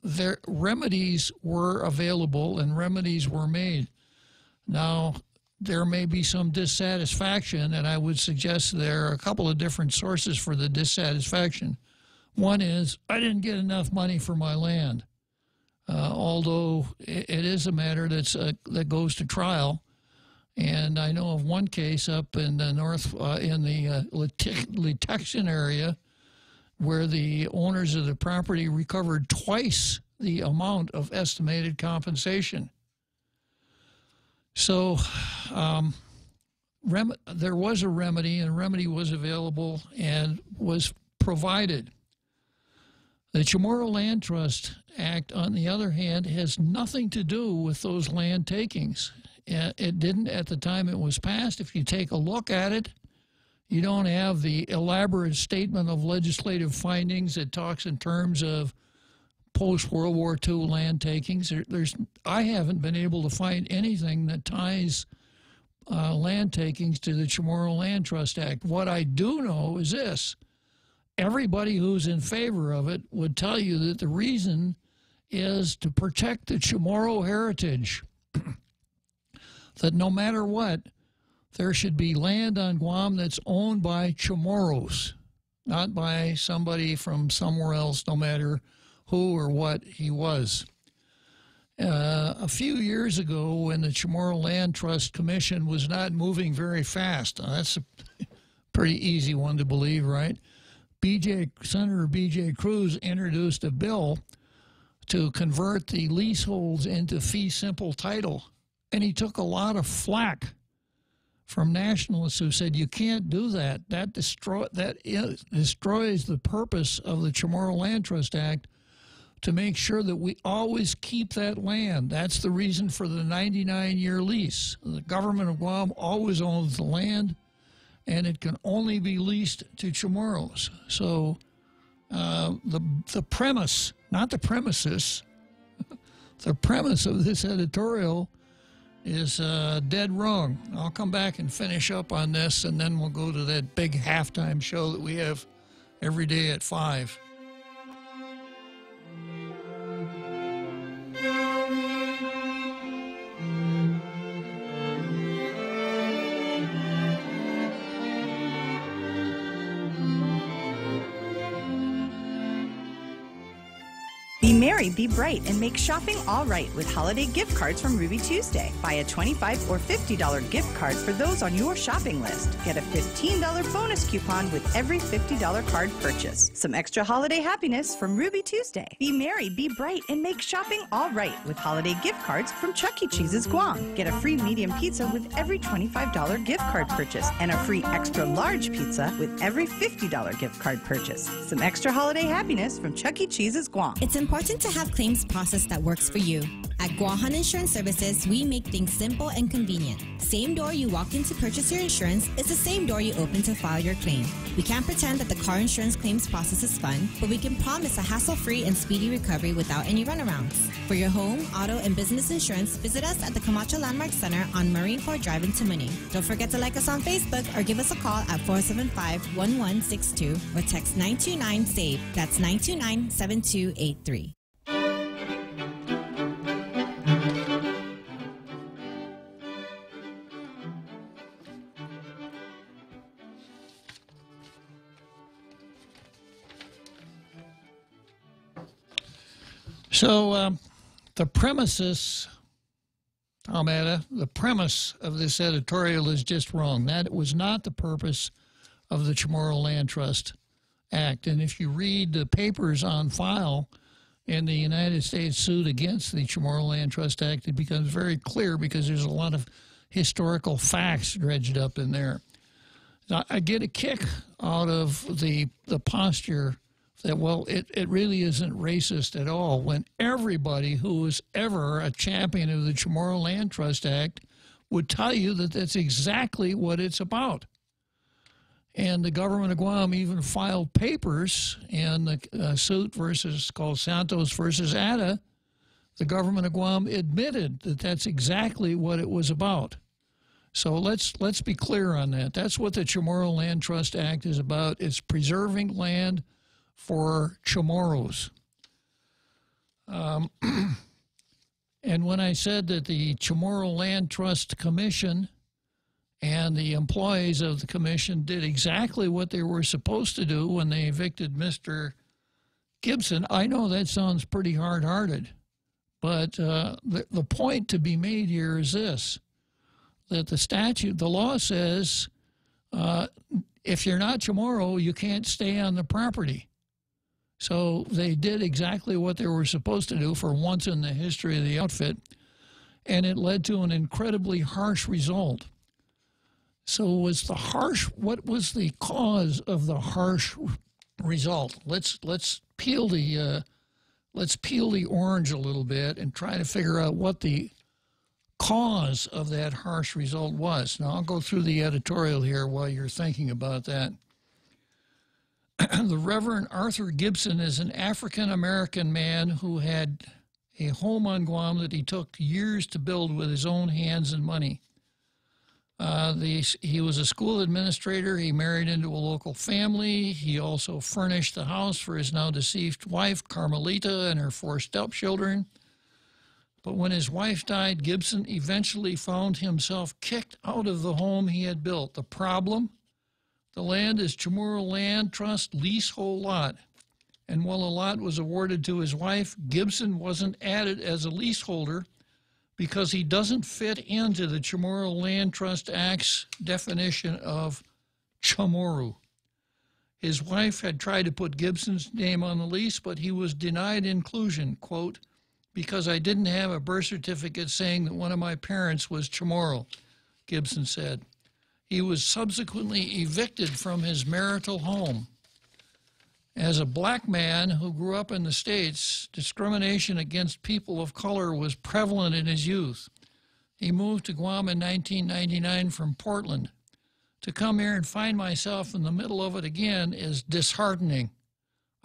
their remedies were available and remedies were made. Now, there may be some dissatisfaction, and I would suggest there are a couple of different sources for the dissatisfaction. One is, I didn't get enough money for my land, although it is a matter that goes to trial. And I know of one case up in the north, in the Letexian area, where the owners of the property recovered twice the amount of estimated compensation. So there was a remedy, and a remedy was available and was provided. The Chamorro Land Trust Act, on the other hand, has nothing to do with those land takings. It didn't at the time it was passed. If you take a look at it, you don't have the elaborate statement of legislative findings that talks in terms of post-World War II land takings. I haven't been able to find anything that ties land takings to the Chamorro Land Trust Act. What I do know is this. Everybody who's in favor of it would tell you that the reason is to protect the Chamorro heritage. That no matter what, there should be land on Guam that's owned by Chamorros, not by somebody from somewhere else, no matter who or what he was. A few years ago, when the Chamorro Land Trust Commission was not moving very fast, that's a pretty easy one to believe, right? Senator B.J. Cruz introduced a bill to convert the leaseholds into fee simple title, and he took a lot of flack from nationalists who said, you can't do that. That destroys the purpose of the Chamorro Land Trust Act, to make sure that we always keep that land. That's the reason for the 99-year lease. The government of Guam always owns the land, and it can only be leased to Chamorros. So the premise, not the premises, the premise of this editorial is dead wrong. I'll come back and finish up on this, and then we'll go to that big halftime show that we have every day at 5. Be merry, be bright, and make shopping all right with holiday gift cards from Ruby Tuesday. Buy a $25 or $50 gift card for those on your shopping list. Get a $15 bonus coupon with every $50 card purchase. Some extra holiday happiness from Ruby Tuesday. Be merry, be bright, and make shopping all right with holiday gift cards from Chuck E. Cheese's Guam. Get a free medium pizza with every $25 gift card purchase and a free extra large pizza with every $50 gift card purchase. Some extra holiday happiness from Chuck E. Cheese's Guam. It's important to have claims process that works for you. At Guahan Insurance Services, we make things simple and convenient. Same door you walk in to purchase your insurance is the same door you open to file your claim. We can't pretend that the car insurance claims process is fun, but we can promise a hassle-free and speedy recovery without any runarounds. For your home, auto, and business insurance, visit us at the Camacho Landmark Center on Marine Corps Drive in Tamuning. Don't forget to like us on Facebook or give us a call at 475-1162 or text 929-SAVE. That's 929-7283. So the premises, Almeda, the premise of this editorial is just wrong. That was not the purpose of the Chamorro Land Trust Act. And if you read the papers on file in the United States suit against the Chamorro Land Trust Act, it becomes very clear because there's a lot of historical facts dredged up in there. Now, I get a kick out of the posture that, well, it really isn't racist at all, when everybody who was ever a champion of the Chamorro Land Trust Act would tell you that that's exactly what it's about. And the government of Guam even filed papers in the suit called Santos versus Ada. The government of Guam admitted that that's exactly what it was about. So let's be clear on that. That's what the Chamorro Land Trust Act is about. It's preserving land for Chamorros. And when I said that the Chamorro Land Trust Commission and the employees of the commission did exactly what they were supposed to do when they evicted Mr. Gibson, I know that sounds pretty hard-hearted, but the point to be made here is this, that the law says if you're not Chamorro, you can't stay on the property. So they did exactly what they were supposed to do for once in the history of the outfit, and it led to an incredibly harsh result. So what was the cause of the harsh result? Let's peel the orange a little bit and try to figure out what the cause of that harsh result was. Now, I'll go through the editorial here while you're thinking about that. The Reverend Arthur Gibson is an African-American man who had a home on Guam that he took years to build with his own hands and money. He was a school administrator. He married into a local family. He also furnished the house for his now deceased wife, Carmelita, and her 4 stepchildren. But when his wife died, Gibson eventually found himself kicked out of the home he had built. The problem? The land is Chamorro Land Trust leasehold lot. And while a lot was awarded to his wife, Gibson wasn't added as a leaseholder because he doesn't fit into the Chamorro Land Trust Act's definition of Chamorro. His wife had tried to put Gibson's name on the lease, but he was denied inclusion, quote, because I didn't have a birth certificate saying that one of my parents was Chamorro, Gibson said. He was subsequently evicted from his marital home. As a black man who grew up in the States, discrimination against people of color was prevalent in his youth. He moved to Guam in 1999 from Portland. To come here and find myself in the middle of it again is disheartening.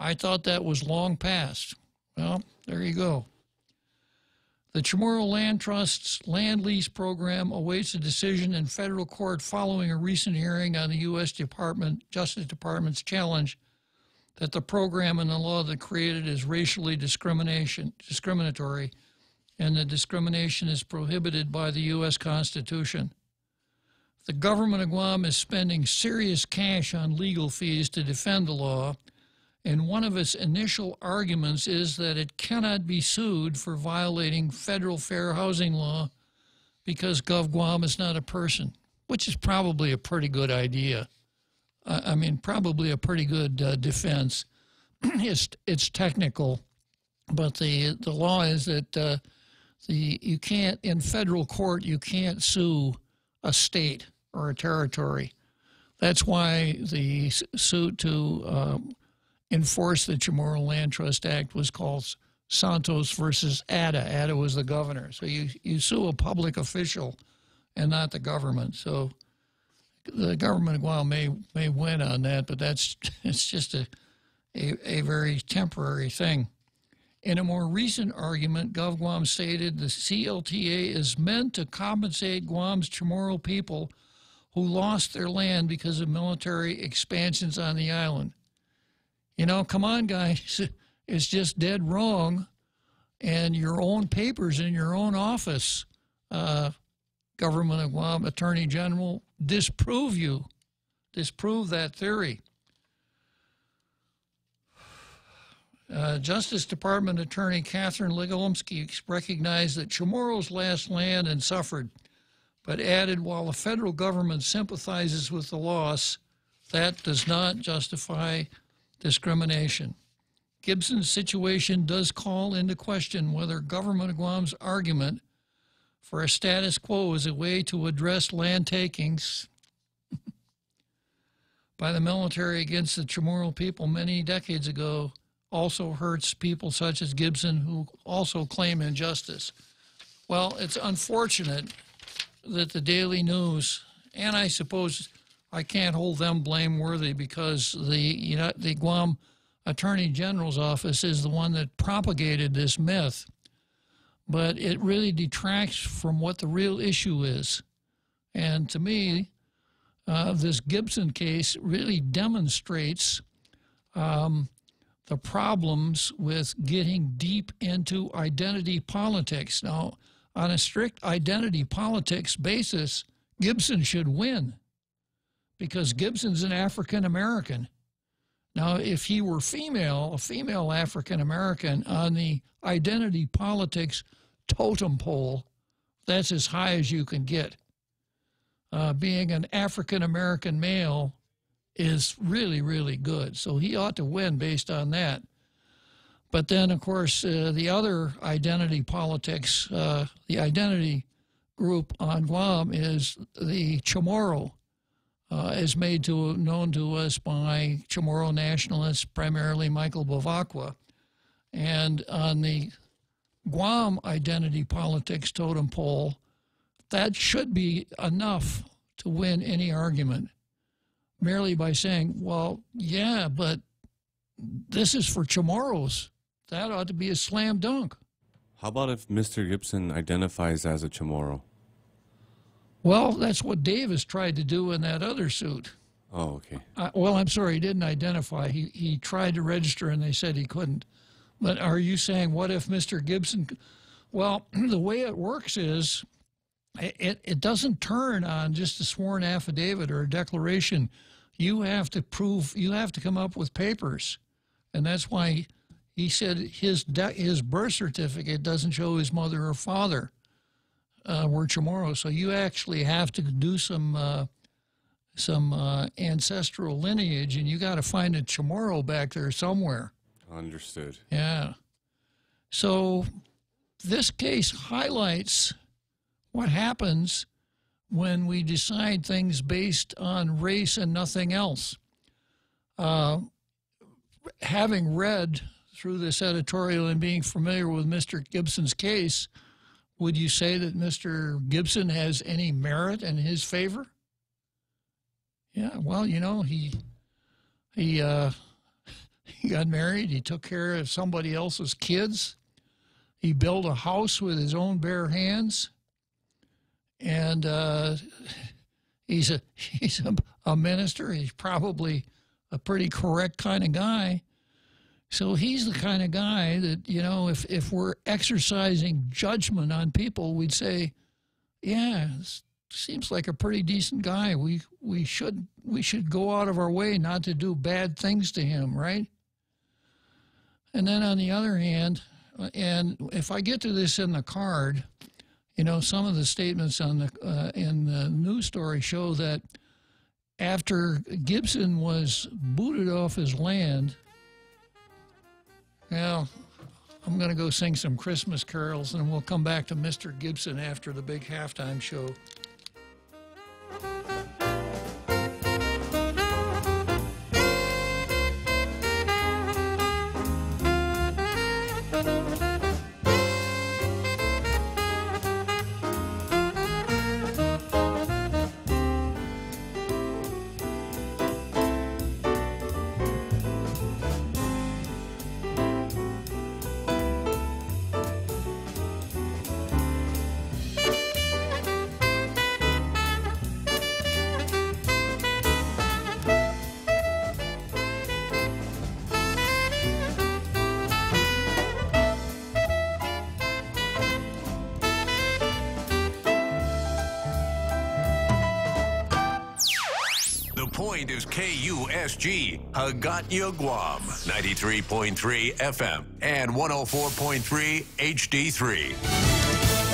I thought that was long past. Well, there you go. The Chamorro Land Trust's land lease program awaits a decision in federal court following a recent hearing on the U.S. Justice Department's challenge that the program and the law that created is racially discriminatory, and the discrimination is prohibited by the U.S. Constitution. The government of Guam is spending serious cash on legal fees to defend the law, and one of its initial arguments is that it cannot be sued for violating federal fair housing law because Gov Guam is not a person, which is probably a pretty good idea. Probably a pretty good defense. It's technical, but the law is that you can't, in federal court, you can't sue a state or a territory. That's why the suit to enforce the Chamorro Land Trust Act was called Santos versus Ada. Ada was the governor. So you sue a public official and not the government. So the government of Guam may win on that, but it's just a very temporary thing. In a more recent argument, Gov Guam stated the CLTA is meant to compensate Guam's Chamorro people who lost their land because of military expansions on the island. You know, come on, guys. It's just dead wrong. And your own papers in your own office, Government of Guam Attorney General, disprove that theory. Justice Department Attorney Catherine Ligolomsky recognized that Chamorros lost land and suffered, but added while the federal government sympathizes with the loss, that does not justify discrimination. Gibson's situation does call into question whether Government of Guam's argument for a status quo is a way to address land takings by the military against the Chamorro people many decades ago also hurts people such as Gibson who also claim injustice. Well, it's unfortunate that the Daily News, and I suppose I can't hold them blameworthy because the Guam Attorney General's office is the one that propagated this myth, but it really detracts from what the real issue is. And to me, this Gibson case really demonstrates the problems with getting deep into identity politics. Now, on a strict identity politics basis, Gibson should win because Gibson's an African American. Now, if he were female, a female African American on the identity politics totem pole, that's as high as you can get. Being an African American male is really, really good. So he ought to win based on that. But then, of course, the other identity politics, the identity group on Guam is the Chamorro, is made known to us by Chamorro nationalists, primarily Michael Bavacqua. And on the Guam identity politics totem pole, that should be enough to win any argument, merely by saying, well, yeah, but this is for Chamorros. That ought to be a slam dunk. How about if Mr. Gibson identifies as a Chamorro? Well, that's what Davis tried to do in that other suit. Oh, okay. Well, I'm sorry, he didn't identify. He tried to register, and they said he couldn't. But are you saying, what if Mr. Gibson... Well, the way it works is it doesn't turn on just a sworn affidavit or a declaration. You have to come up with papers. And that's why he said his birth certificate doesn't show his mother or father were Chamorro. So you actually have to do some ancestral lineage, and you got to find a Chamorro back there somewhere. Understood. Yeah. So this case highlights what happens when we decide things based on race and nothing else. Having read through this editorial and being familiar with Mr. Gibson's case, would you say that Mr. Gibson has any merit in his favor? Yeah, well, you know, he got married. He took care of somebody else's kids. He built a house with his own bare hands. And he's a minister. He's probably a pretty correct kind of guy. So he's the kind of guy that, you know, if we're exercising judgment on people, we'd say, yeah, this seems like a pretty decent guy. We should go out of our way not to do bad things to him, right? And then on the other hand, and if I get to this in the card, you know, some of the statements on the in the news story show that after Gibson was booted off his land, well, I'm going to go sing some Christmas carols, and we'll come back to Mr. Gibson after the big halftime show. point is KUSG, Hagåtña, Guam, 93.3 FM and 104.3 HD3.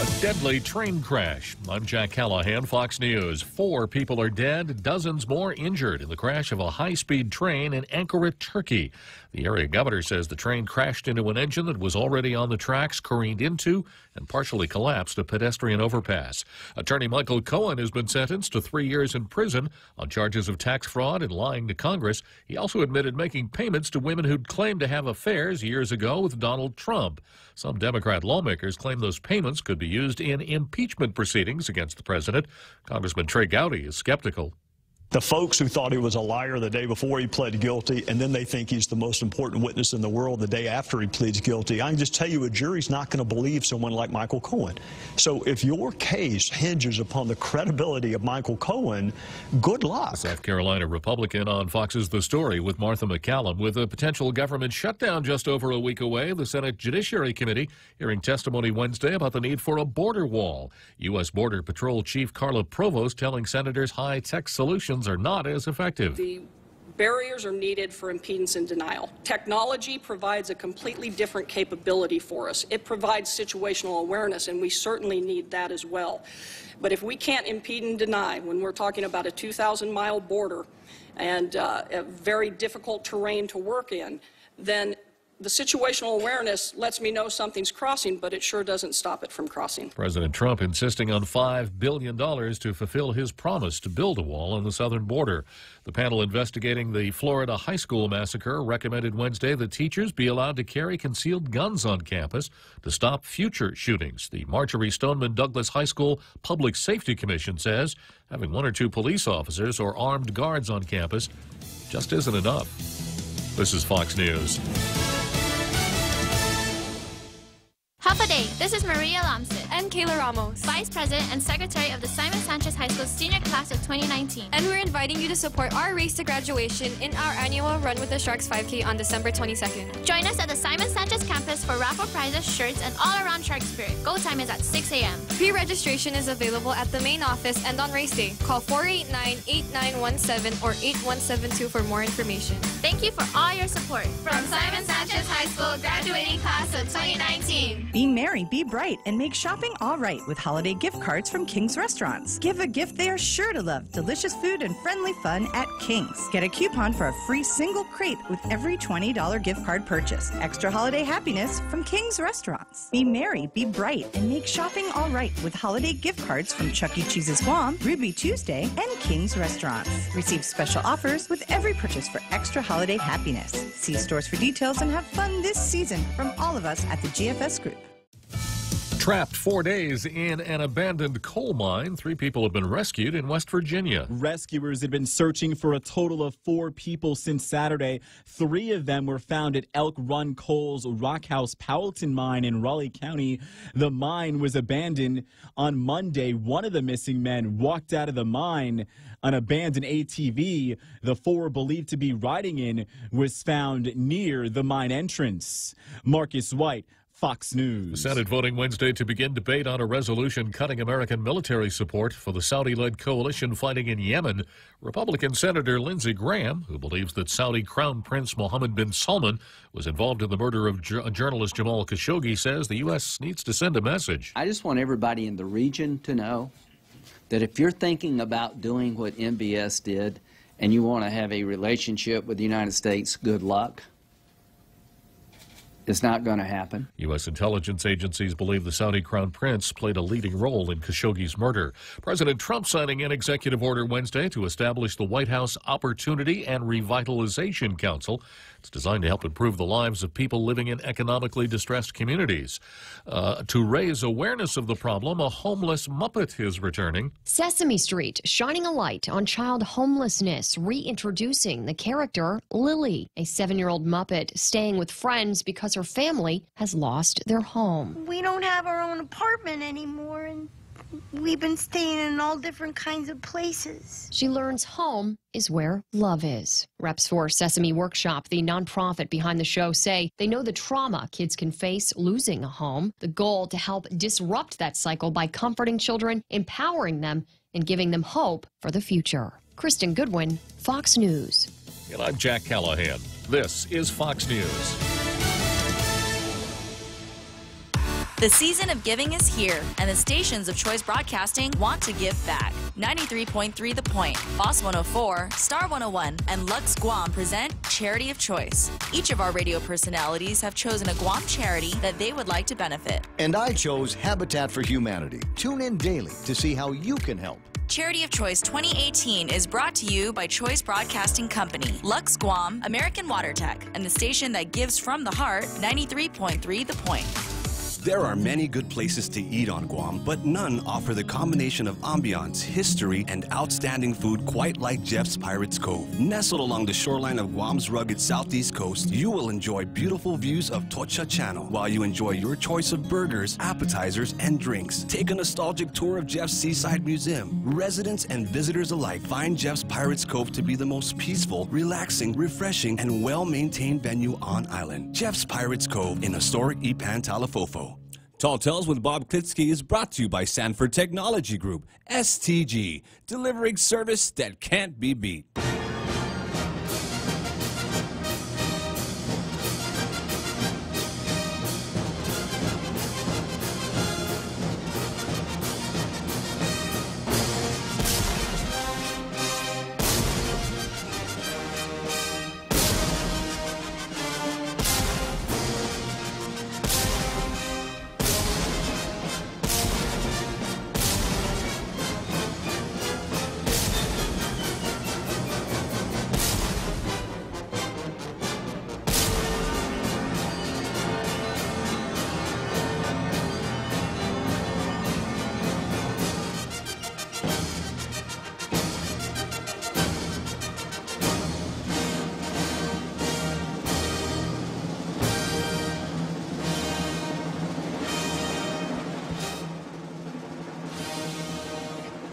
A deadly train crash. I'm Jack Callahan, Fox News. 4 people are dead, dozens more injured in the crash of a high-speed train in Ankara, Turkey. The area governor says the train crashed into an engine that was already on the tracks, careened into and partially collapsed a pedestrian overpass. Attorney Michael Cohen has been sentenced to 3 years in prison on charges of tax fraud and lying to Congress. He also admitted making payments to women who'd claimed to have affairs years ago with Donald Trump. Some Democrat lawmakers claim those payments could be used in impeachment proceedings against the president. Congressman Trey Gowdy is skeptical. The folks who thought he was a liar the day before he pled guilty, and then they think he's the most important witness in the world the day after he pleads guilty. I can just tell you a jury's not going to believe someone like Michael Cohen. So if your case hinges upon the credibility of Michael Cohen, good luck. South Carolina Republican on Fox's The Story with Martha McCallum. With a potential government shutdown just over a week away, the Senate Judiciary Committee hearing testimony Wednesday about the need for a border wall. U.S. Border Patrol Chief Carla Provost telling senators high-tech solutions are not as effective. The barriers are needed for impedance and denial. Technology provides a completely different capability for us. It provides situational awareness, and we certainly need that as well. But if we can't impede and deny when we're talking about a 2,000-mile border and a very difficult terrain to work in, then the situational awareness lets me know something's crossing, but it sure doesn't stop it from crossing. President Trump insisting on $5 billion to fulfill his promise to build a wall on the southern border. The panel investigating the Florida high school massacre recommended Wednesday that teachers be allowed to carry concealed guns on campus to stop future shootings. The Marjorie Stoneman Douglas High School Public Safety Commission says having 1 or 2 police officers or armed guards on campus just isn't enough. This is Fox News. Half a day. This is Maria Lamsit and Kayla Ramos, Vice President and Secretary of the Simon Sanchez High School Senior Class of 2019. And we're inviting you to support our race to graduation in our annual Run with the Sharks 5K on December 22nd. Join us at the Simon Sanchez campus for raffle prizes, shirts, and all-around Shark spirit. Go time is at 6 a.m. Pre-registration is available at the main office and on race day. Call 489-8917 or 8172 for more information. Thank you for all your support. From Simon Sanchez High School graduating class of 2019. Be merry, be bright, and make shopping all right with holiday gift cards from King's Restaurants. Give a gift they are sure to love. Delicious food and friendly fun at King's. Get a coupon for a free single crate with every $20 gift card purchase. Extra holiday happiness from King's Restaurants. Be merry, be bright, and make shopping all right with holiday gift cards from Chuck E. Cheese's Guam, Ruby Tuesday, and King's Restaurants. Receive special offers with every purchase for extra holiday happiness. See stores for details and have fun this season from all of us at the GFS Group. Trapped 4 days in an abandoned coal mine, 3 people have been rescued in West Virginia. Rescuers had been searching for a total of 4 people since Saturday. 3 of them were found at Elk Run Coal's Rockhouse Powelton mine in Raleigh County. The mine was abandoned on Monday. One of the missing men walked out of the mine. An abandoned ATV the 4 were believed to be riding in was found near the mine entrance. Marcus White, Fox News. The Senate voting Wednesday to begin debate on a resolution cutting American military support for the Saudi-led coalition fighting in Yemen. Republican Senator Lindsey Graham, who believes that Saudi Crown Prince Mohammed bin Salman was involved in the murder of journalist Jamal Khashoggi, says the U.S. needs to send a message. I just want everybody in the region to know that if you're thinking about doing what MBS did and you want to have a relationship with the United States, good luck. It's not going to happen. U.S. intelligence agencies believe the Saudi Crown Prince played a leading role in Khashoggi's murder. President Trump signing an executive order Wednesday to establish the White House Opportunity and Revitalization Council. It's designed to help improve the lives of people living in economically distressed communities. To raise awareness of the problem, a homeless Muppet is returning. Sesame Street, shining a light on child homelessness, reintroducing the character Lily, a 7-year-old Muppet staying with friends because her family has lost their home. We don't have our own apartment anymore, and we've been staying in all different kinds of places. She learns home is where love is. Reps for Sesame Workshop, the nonprofit behind the show, say they know the trauma kids can face losing a home. The goal to help disrupt that cycle by comforting children, empowering them, and giving them hope for the future. Kristen Goodwin, Fox News. And I'm Jack Callahan. This is Fox News. The season of giving is here, and the stations of Choice Broadcasting want to give back. 93.3 The Point, Boss 104, Star 101, and Lux Guam present Charity of Choice. Each of our radio personalities have chosen a Guam charity that they would like to benefit. And I chose Habitat for Humanity. Tune in daily to see how you can help. Charity of Choice 2018 is brought to you by Choice Broadcasting Company, Lux Guam, American Water Tech, and the station that gives from the heart, 93.3 The Point. There are many good places to eat on Guam, but none offer the combination of ambiance, history, and outstanding food quite like Jeff's Pirates Cove. Nestled along the shoreline of Guam's rugged southeast coast, you will enjoy beautiful views of Tocha Channel while you enjoy your choice of burgers, appetizers, and drinks. Take a nostalgic tour of Jeff's Seaside Museum. Residents and visitors alike find Jeff's Pirates Cove to be the most peaceful, relaxing, refreshing, and well-maintained venue on island. Jeff's Pirates Cove in historic Ipan, Talafofo. Tall Tales with Bob Klitzkie is brought to you by Sanford Technology Group, STG, delivering service that can't be beat.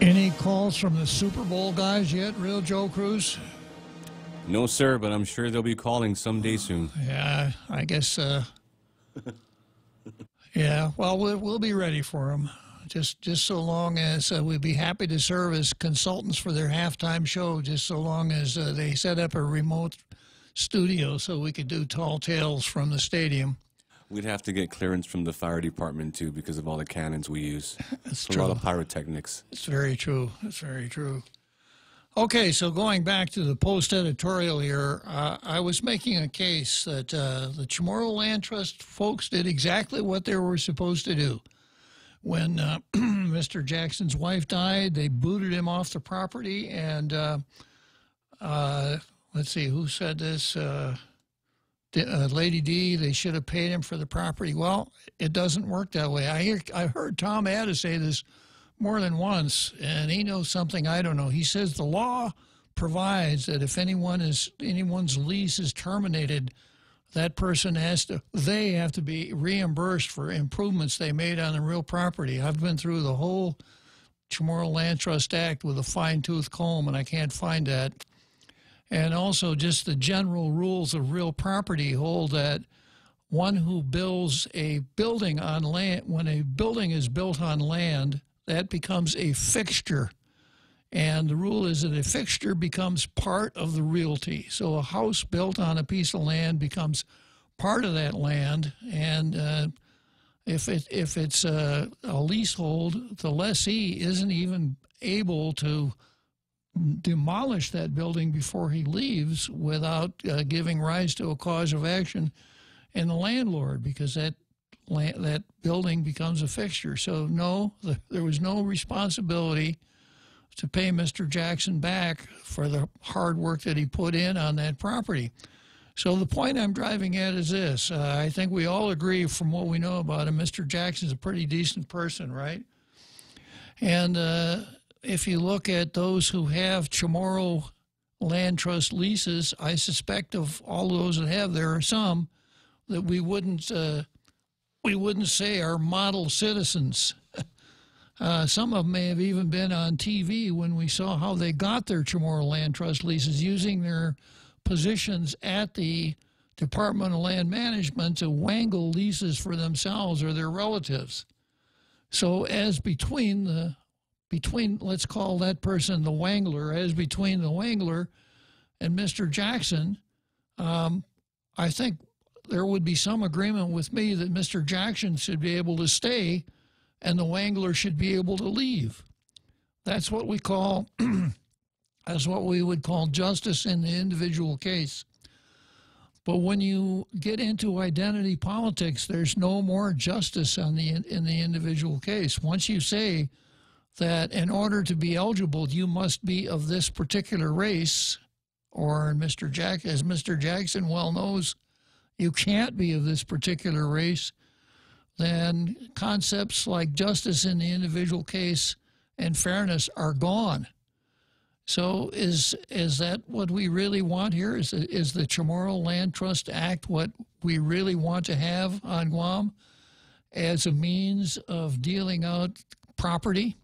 Any calls from the Super Bowl guys yet, Real Joe Cruz? No, sir, but I'm sure they'll be calling someday soon. Yeah, I guess. Yeah, well, we'll be ready for them. Just so long as we'd be happy to serve as consultants for their halftime show. Just so long as they set up a remote studio so we could do Tall Tales from the stadium. We'd have to get clearance from the fire department, too, because of all the cannons we use. It's a lot of pyrotechnics. It's very true. It's very true. Okay, so going back to the Post editorial here, I was making a case that the Chamorro Land Trust folks did exactly what they were supposed to do. When Mr. Jackson's wife died, they booted him off the property, and let's see, who said this? Lady D, they should have paid him for the property. Well, it doesn't work that way. I heard Tom Addis say this more than once, and he knows something I don't know. He says the law provides that if anyone's lease is terminated, that person they have to be reimbursed for improvements they made on the real property. I've been through the whole Chamorro Land Trust Act with a fine-tooth comb, and I can't find that. And also just the general rules of real property hold that one who builds a building on land, when a building is built on land, that becomes a fixture. And the rule is that a fixture becomes part of the realty. So a house built on a piece of land becomes part of that land. And if it's a leasehold, the lessee isn't even able to demolish that building before he leaves without giving rise to a cause of action in the landlord, because that building becomes a fixture. So no, there was no responsibility to pay Mr. Jackson back for the hard work that he put in on that property. So the point I'm driving at is this. I think we all agree from what we know about him, Mr. Jackson's a pretty decent person, right? And if you look at those who have Chamorro Land Trust leases, I suspect of all those that have, there are some that we wouldn't say are model citizens. Some of them may have even been on TV when we saw how they got their Chamorro Land Trust leases, using their positions at the Department of Land Management to wangle leases for themselves or their relatives. So as between the between, let's call that person the Wangler, as between the Wangler and Mr. Jackson, I think there would be some agreement with me that Mr. Jackson should be able to stay and the Wangler should be able to leave. That's what we call, that's what we would call justice in the individual case. But when you get into identity politics, there's no more justice in the individual case. Once you say that in order to be eligible, you must be of this particular race, or as Mr. Jackson well knows, you can't be of this particular race, then concepts like justice in the individual case and fairness are gone. So is that what we really want here? Is the Chamorro Land Trust Act what we really want to have on Guam as a means of dealing out property?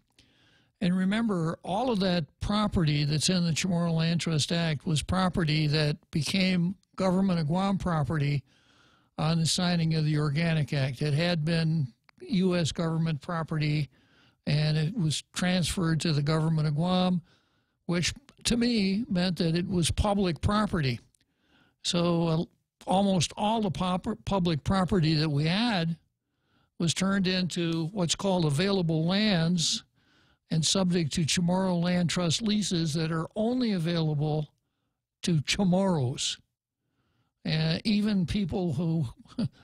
And remember, all of that property that's in the Chamorro Land Trust Act was property that became government of Guam property on the signing of the Organic Act. It had been U.S. government property, and it was transferred to the government of Guam, which to me meant that it was public property. So almost all the public property that we had was turned into what's called available lands and subject to Chamorro Land Trust leases that are only available to Chamorros. Even people who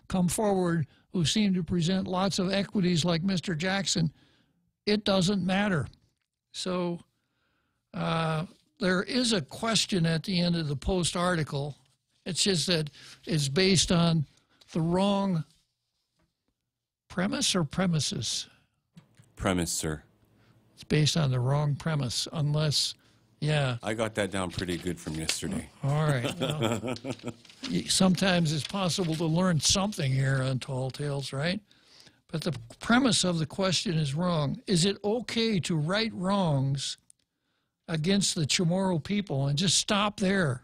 come forward who seem to present lots of equities like Mr. Jackson, it doesn't matter. So there is a question at the end of the Post article. It's just that it's based on the wrong premise or premises? Premise, sir. It's based on the wrong premise, unless, yeah. I got that down pretty good from yesterday. All right. Well, sometimes it's possible to learn something here on Tall Tales, right? But the premise of the question is wrong. Is it okay to right wrongs against the Chamorro people and just stop there,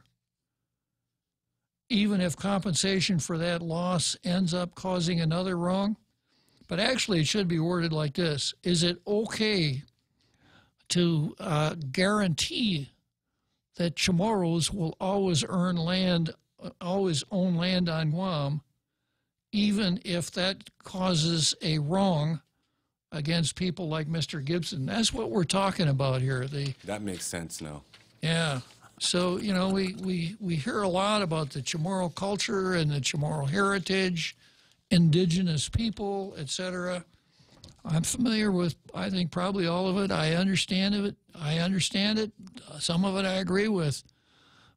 even if compensation for that loss ends up causing another wrong? But actually, it should be worded like this. Is it okay to guarantee that Chamorros will always own land on Guam, even if that causes a wrong against people like Mr. Gibson? That's what we're talking about here. That makes sense now. Yeah. So, you know, we hear a lot about the Chamorro culture and the Chamorro heritage, indigenous people, etc. I'm familiar with, I think, probably all of it. I understand it. Some of it I agree with.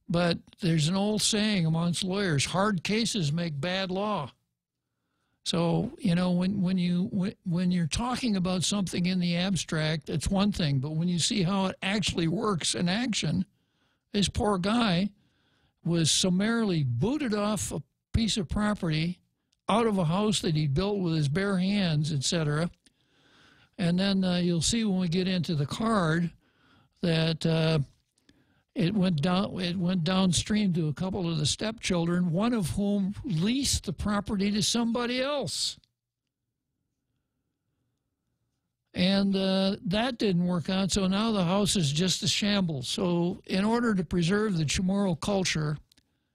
But there's an old saying amongst lawyers, hard cases make bad law. So, you know, when you're talking about something in the abstract, it's one thing. But when you see how it actually works in action, this poor guy was summarily booted off a piece of property out of a house that he built with his bare hands, etc. And then you'll see when we get into the card that it went downstream to a couple of the stepchildren, one of whom leased the property to somebody else. And that didn't work out, so now the house is just a shambles. So in order to preserve the Chamorro culture,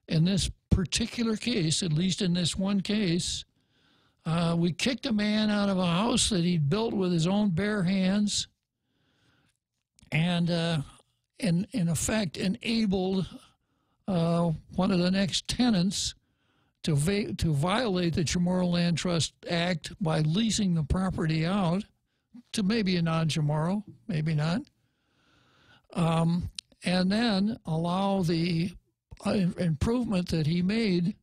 in this particular case, at least in this one case, we kicked a man out of a house that he'd built with his own bare hands and in effect enabled one of the next tenants to violate the Chamorro Land Trust Act by leasing the property out to maybe a non-Chamorro, maybe not, and then allow the improvement that he made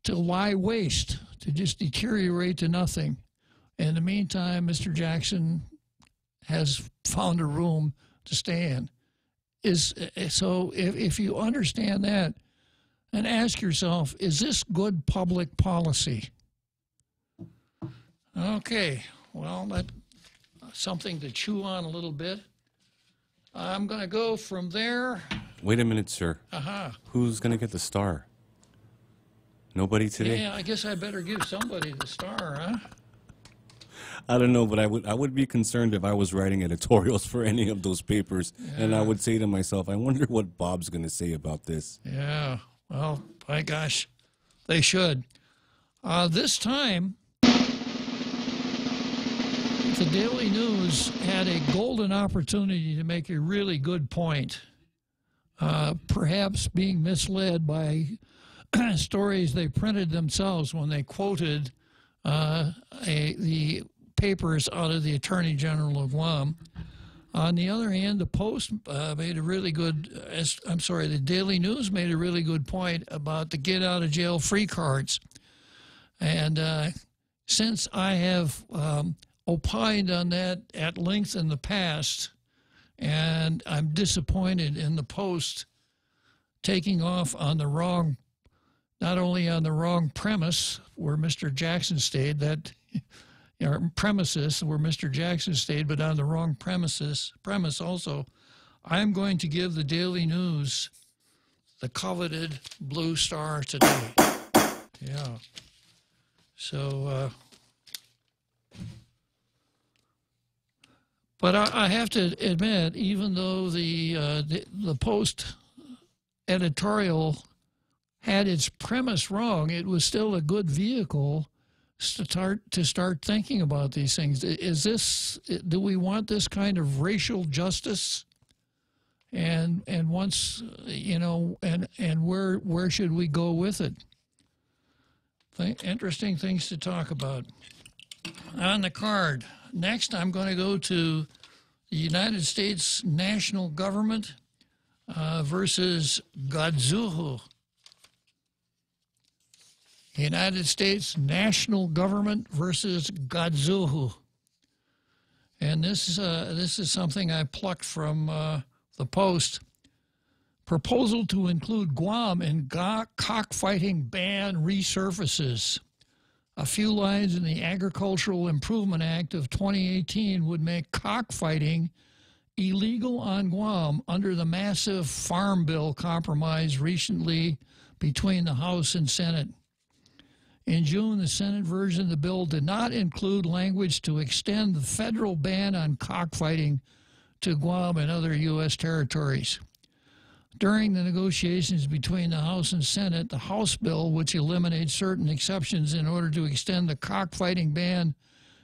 to lie waste, to just deteriorate to nothing. In the meantime, Mr. Jackson has found a room to stay in. So if you understand that, and ask yourself, is this good public policy? Okay, well, that's something to chew on a little bit. I'm going to go from there. Wait a minute, sir. Who's going to get the star? Nobody today? Yeah, I guess I better give somebody the star, huh? I don't know, but I would be concerned if I was writing editorials for any of those papers, and I would say to myself, I wonder what Bob's going to say about this. Yeah, well, my gosh, they should. This time, the Daily News had a golden opportunity to make a really good point, perhaps being misled by stories they printed themselves when they quoted the papers out of the Attorney General of Guam. On the other hand, the Post made a really good, the Daily News made a really good point about the get-out-of-jail-free cards. And since I have opined on that at length in the past, and I'm disappointed in the Post taking off on the wrong, not only on the wrong premise where Mr. Jackson stayed, that premises where Mr. Jackson stayed, but on the wrong premise also. I'm going to give the Daily News the coveted blue star today. Yeah. So, but I have to admit, even though the Post editorial had its premise wrong, it was still a good vehicle to start thinking about these things. Do we want this kind of racial justice? And once, and where should we go with it? Interesting things to talk about. On the card, next I'm going to go to the United States national government versus Godzuhu. United States national government versus Godzuhu. And this is something I plucked from the Post. Proposal to include Guam in cockfighting ban resurfaces. A few lines in the Agricultural Improvement Act of 2018 would make cockfighting illegal on Guam under the massive Farm Bill compromise recently between the House and Senate. In June, the Senate version of the bill did not include language to extend the federal ban on cockfighting to Guam and other U.S. territories. During the negotiations between the House and Senate, the House bill, which eliminates certain exceptions in order to extend the cockfighting ban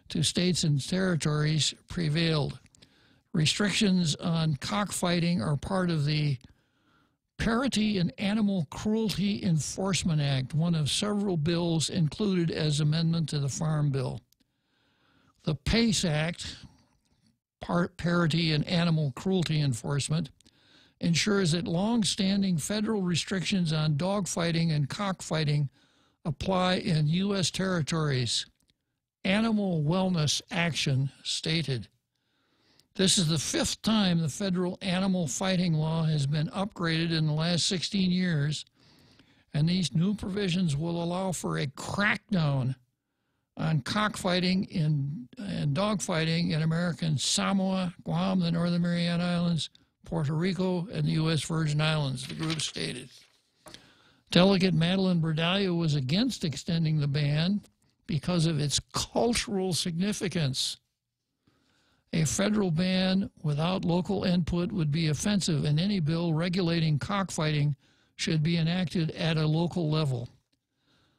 to states and territories, prevailed. Restrictions on cockfighting are part of the Parity and Animal Cruelty Enforcement Act, one of several bills included as amendment to the Farm Bill. The PACE Act, Parity and Animal Cruelty Enforcement, ensures that long-standing federal restrictions on dogfighting and cockfighting apply in U.S. territories. Animal Wellness Action stated. This is the 5th time the federal animal fighting law has been upgraded in the last 16 years, and these new provisions will allow for a crackdown on cockfighting and dogfighting in American Samoa, Guam, the Northern Mariana Islands, Puerto Rico, and the U.S. Virgin Islands, the group stated. Delegate Madeline Berdallo was against extending the ban because of its cultural significance. A federal ban without local input would be offensive, and any bill regulating cockfighting should be enacted at a local level.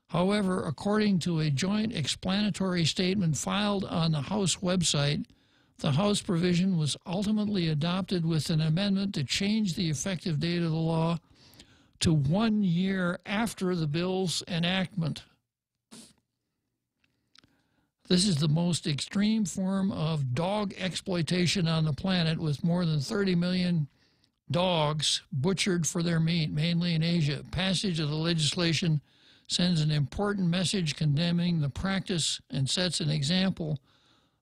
However, according to a joint explanatory statement filed on the House website, the House provision was ultimately adopted with an amendment to change the effective date of the law to 1 year after the bill's enactment. This is the most extreme form of dog exploitation on the planet, with more than 30 million dogs butchered for their meat, mainly in Asia. Passage of the legislation sends an important message condemning the practice and sets an example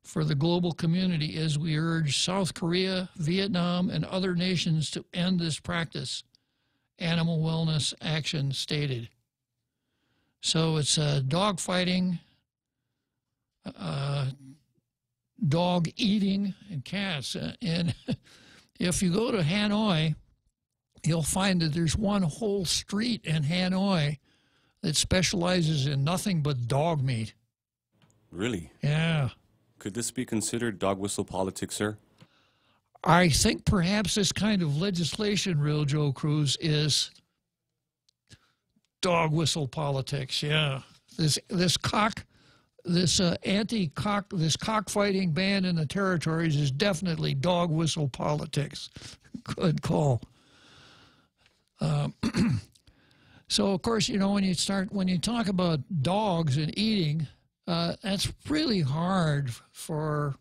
for the global community as we urge South Korea, Vietnam, and other nations to end this practice, Animal Wellness Action stated. So it's dog fighting, dog eating, and cats. And if you go to Hanoi, you'll find that there's one whole street in Hanoi that specializes in nothing but dog meat. Really? Yeah. Could this be considered dog whistle politics, sir? I think perhaps this kind of legislation, Real Joe Cruz, is dog whistle politics. Yeah, this cockfighting ban in the territories is definitely dog whistle politics. Good call. So of course, you know, when you talk about dogs and eating, that's really hard for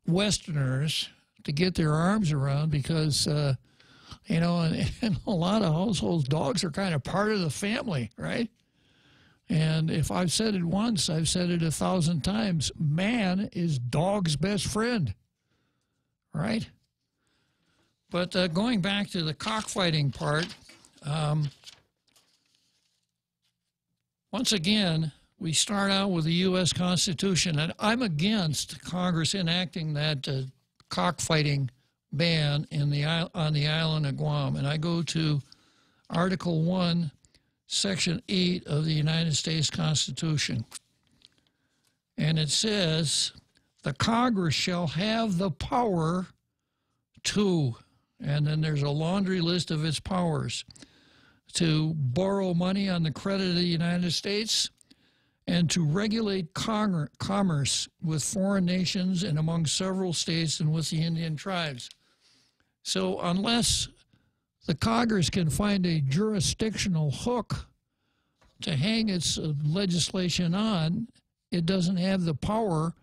Westerners to get their arms around because, you know, in a lot of households, dogs are kind of part of the family, right? And if I've said it once, I've said it 1,000 times. Man is dog's best friend, right? But going back to the cockfighting part, once again, we start out with the U.S. Constitution, and I'm against Congress enacting that cockfighting ban on the island of Guam. And I go to Article 1, Section 8 of the United States Constitution. And it says, the Congress shall have the power to, and then there's a laundry list of its powers, to borrow money on the credit of the United States and to regulate commerce with foreign nations and among several states and with the Indian tribes. So unless the Congress can find a jurisdictional hook to hang its legislation on, it doesn't have the power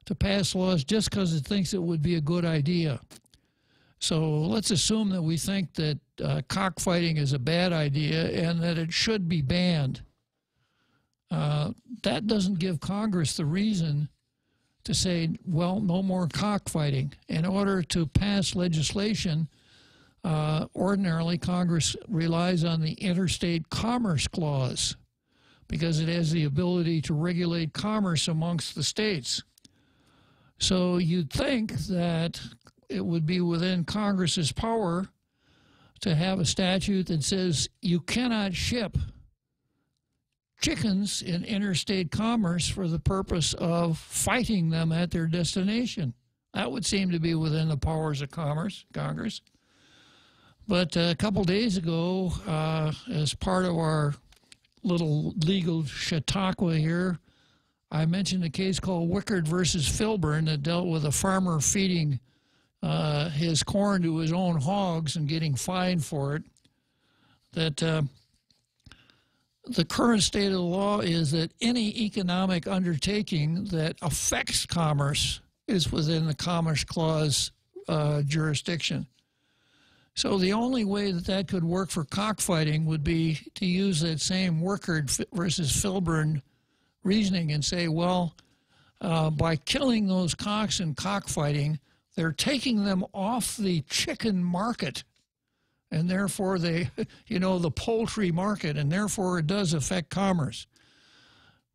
to pass laws just because it thinks it would be a good idea. So let's assume that we think that cockfighting is a bad idea and that it should be banned. That doesn't give Congress the reason to say, well, no more cockfighting. In order to pass legislation, ordinarily Congress relies on the Interstate Commerce Clause because it has the ability to regulate commerce amongst the states. So you'd think that it would be within Congress's power to have a statute that says you cannot ship chickens in interstate commerce for the purpose of fighting them at their destination. That would seem to be within the powers of Congress. But a couple days ago, as part of our little legal chautauqua here, I mentioned a case called Wickard versus Filburn that dealt with a farmer feeding his corn to his own hogs and getting fined for it. That the current state of the law is that any economic undertaking that affects commerce is within the Commerce Clause jurisdiction. So the only way that that could work for cockfighting would be to use that same Wickard versus Filburn reasoning and say, well, by killing those cocks in cockfighting, they're taking them off the chicken market, and therefore they, you know, the poultry market, and therefore it does affect commerce.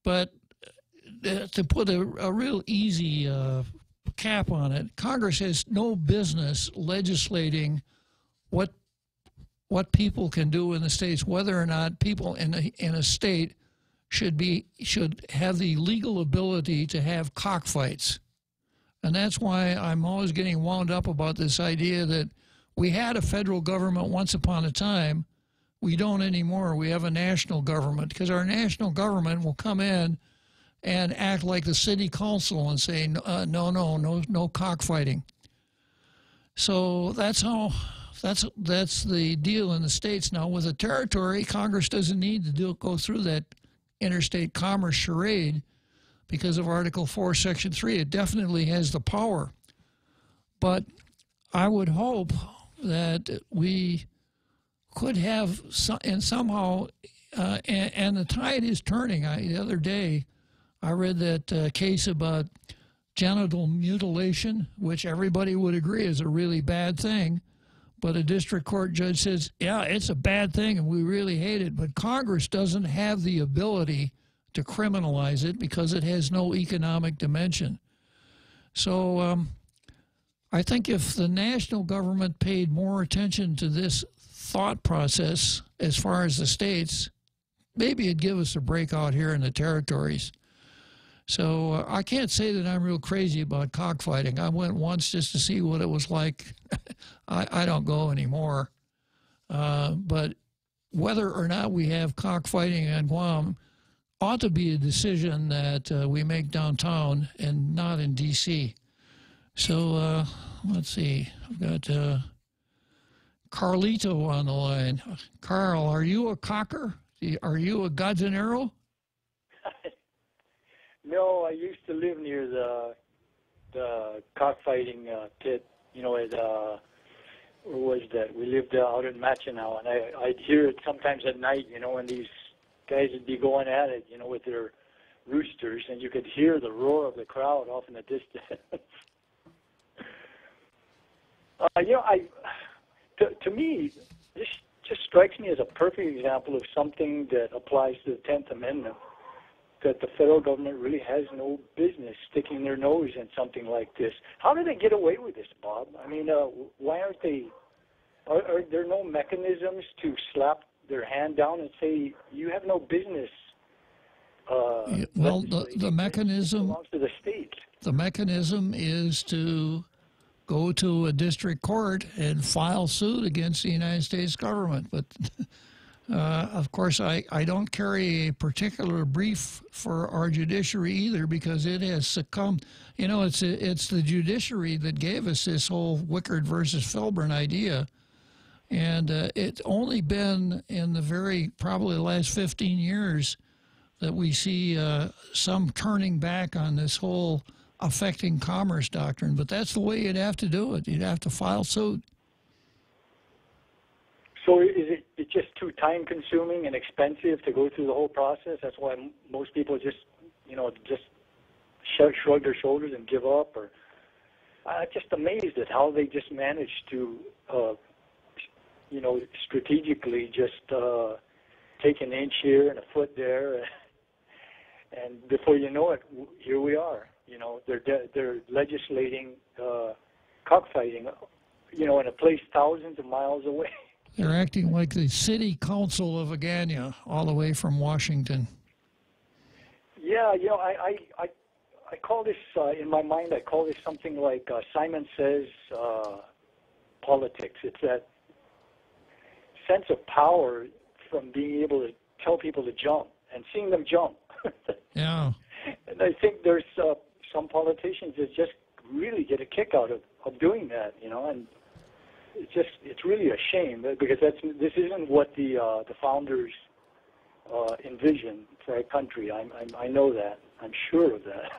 But to put a real easy cap on it, Congress has no business legislating what people can do in the states, whether or not people in a state should have the legal ability to have cockfights. And that's why I'm always getting wound up about this idea that we had a federal government once upon a time. We don't anymore. We have a national government because our national government will come in and act like the city council and say, no cockfighting. So that's the deal in the states. Now with a territory, Congress doesn't need to go through that interstate commerce charade because of Article 4, Section 3. It definitely has the power. But I would hope that we could have somehow, and the tide is turning. The other day, I read that case about genital mutilation, which everybody would agree is a really bad thing. But a district court judge says, yeah, it's a bad thing and we really hate it. But Congress doesn't have the ability to criminalize it because it has no economic dimension. So I think if the national government paid more attention to this thought process as far as the states, maybe it'd give us a break out here in the territories. So I can't say that I'm real crazy about cockfighting. I went once just to see what it was like. I don't go anymore. But whether or not we have cockfighting on Guam ought to be a decision that we make downtown and not in D.C. So let's see. I've got Carlito on the line. Carl, are you a cocker? Are you a God's and Arrow? No, I used to live near the cockfighting pit. You know, where was that? We lived out in Mackinac, and I'd hear it sometimes at night, you know, and these guys would be going at it, you know, with their roosters, and you could hear the roar of the crowd off in the distance. You know, to me, this just strikes me as a perfect example of something that applies to the 10th Amendment, that the federal government really has no business sticking their nose in something like this. How do they get away with this, Bob? I mean, why aren't they, are there no mechanisms to slap their hand down and say, you have no business? Well, the mechanism belongs to the state. The mechanism is to go to a district court and file suit against the United States government. But of course, I don't carry a particular brief for our judiciary either, because it has succumbed. You know, it's the judiciary that gave us this whole Wickard versus Filburn idea. And it's only been in the probably the last 15 years that we see some turning back on this whole affecting commerce doctrine. But that's the way you'd have to do it. You'd have to file suit. So is it just too time-consuming and expensive to go through the whole process? That's why most people just shrug their shoulders and give up? Or I'm just amazed at how they just manage to, strategically just take an inch here and a foot there, and before you know it, here we are. You know, they're legislating cockfighting, you know, in a place thousands of miles away. They're acting like the city council of Agania, all the way from Washington. Yeah, you know, I call this, in my mind, I call this something like Simon Says politics. It's that sense of power from being able to tell people to jump and seeing them jump. Yeah. And I think there's some politicians that just really get a kick out of doing that, you know, and it's really a shame, because this isn't what the founders envisioned for our country. I know that. I'm sure of that.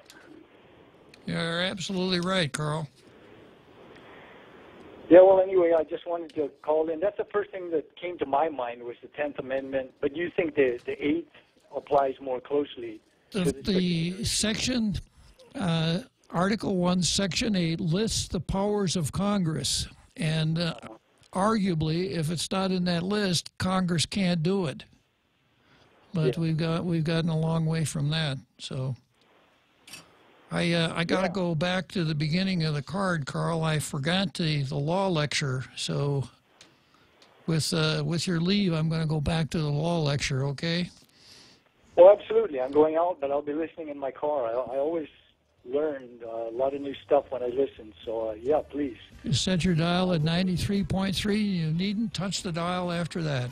You're absolutely right, Carl. Yeah, well, anyway, I just wanted to call in. That's the first thing that came to my mind was the 10th Amendment, but you think the 8th applies more closely? The section, Article 1, Section 8 lists the powers of Congress. And arguably, if it's not in that list, Congress can't do it. But yeah, we've gotten a long way from that. So I got to go back to the beginning of the card, Carl. I forgot the law lecture. So with your leave, I'm going to go back to the law lecture. Okay? Well, absolutely. I'm going out, but I'll be listening in my car. I always learned a lot of new stuff when I listen. So, yeah, please. Just set your dial at 93.3. You needn't touch the dial after that.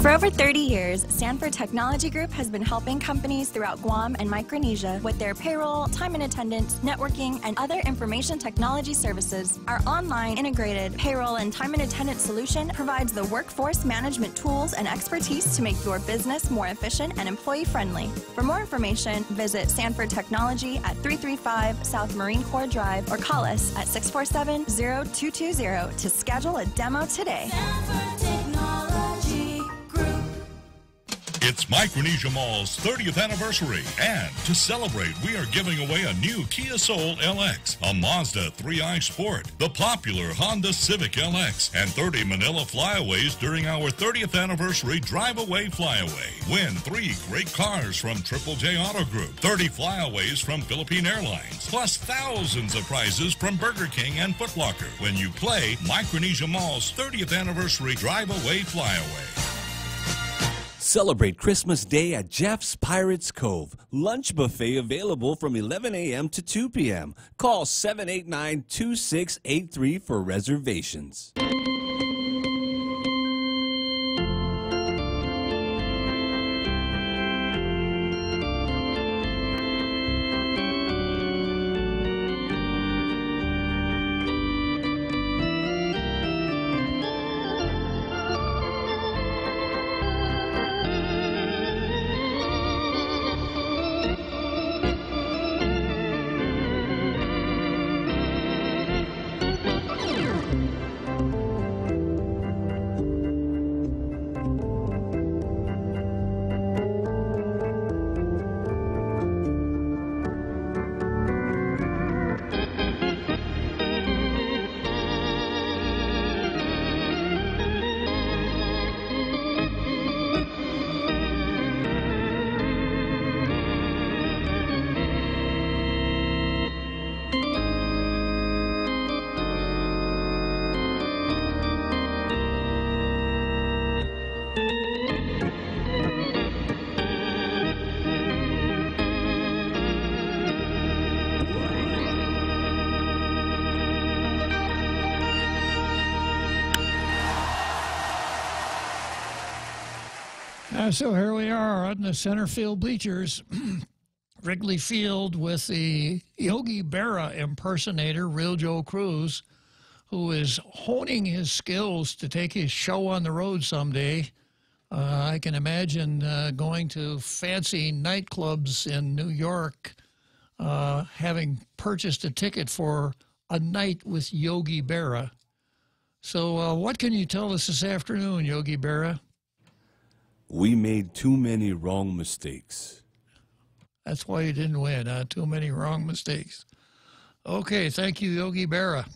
For over 30 years, Sanford Technology Group has been helping companies throughout Guam and Micronesia with their payroll, time and attendance, networking, and other information technology services. Our online integrated payroll and time and attendance solution provides the workforce management tools and expertise to make your business more efficient and employee-friendly. For more information, visit Sanford Technology at 335 South Marine Corps Drive or call us at 647-0220 to schedule a demo today. It's Micronesia Mall's 30th anniversary, and to celebrate, we are giving away a new Kia Soul LX, a Mazda 3i Sport, the popular Honda Civic LX, and 30 Manila Flyaways during our 30th anniversary Drive-Away Flyaway. Win 3 great cars from Triple J Auto Group, 30 Flyaways from Philippine Airlines, plus thousands of prizes from Burger King and Foot Locker when you play Micronesia Mall's 30th anniversary Drive-Away Flyaway. Celebrate Christmas Day at Jeff's Pirates Cove. Lunch buffet available from 11 a.m. to 2 p.m. Call 789-2683 for reservations. So here we are on the center field bleachers, Wrigley Field, with the Yogi Berra impersonator, Real Joe Cruz, who is honing his skills to take his show on the road someday. I can imagine going to fancy nightclubs in New York, having purchased a ticket for a night with Yogi Berra. So what can you tell us this afternoon, Yogi Berra? We made too many wrong mistakes. That's why you didn't win, too many wrong mistakes. Okay, thank you, Yogi Berra.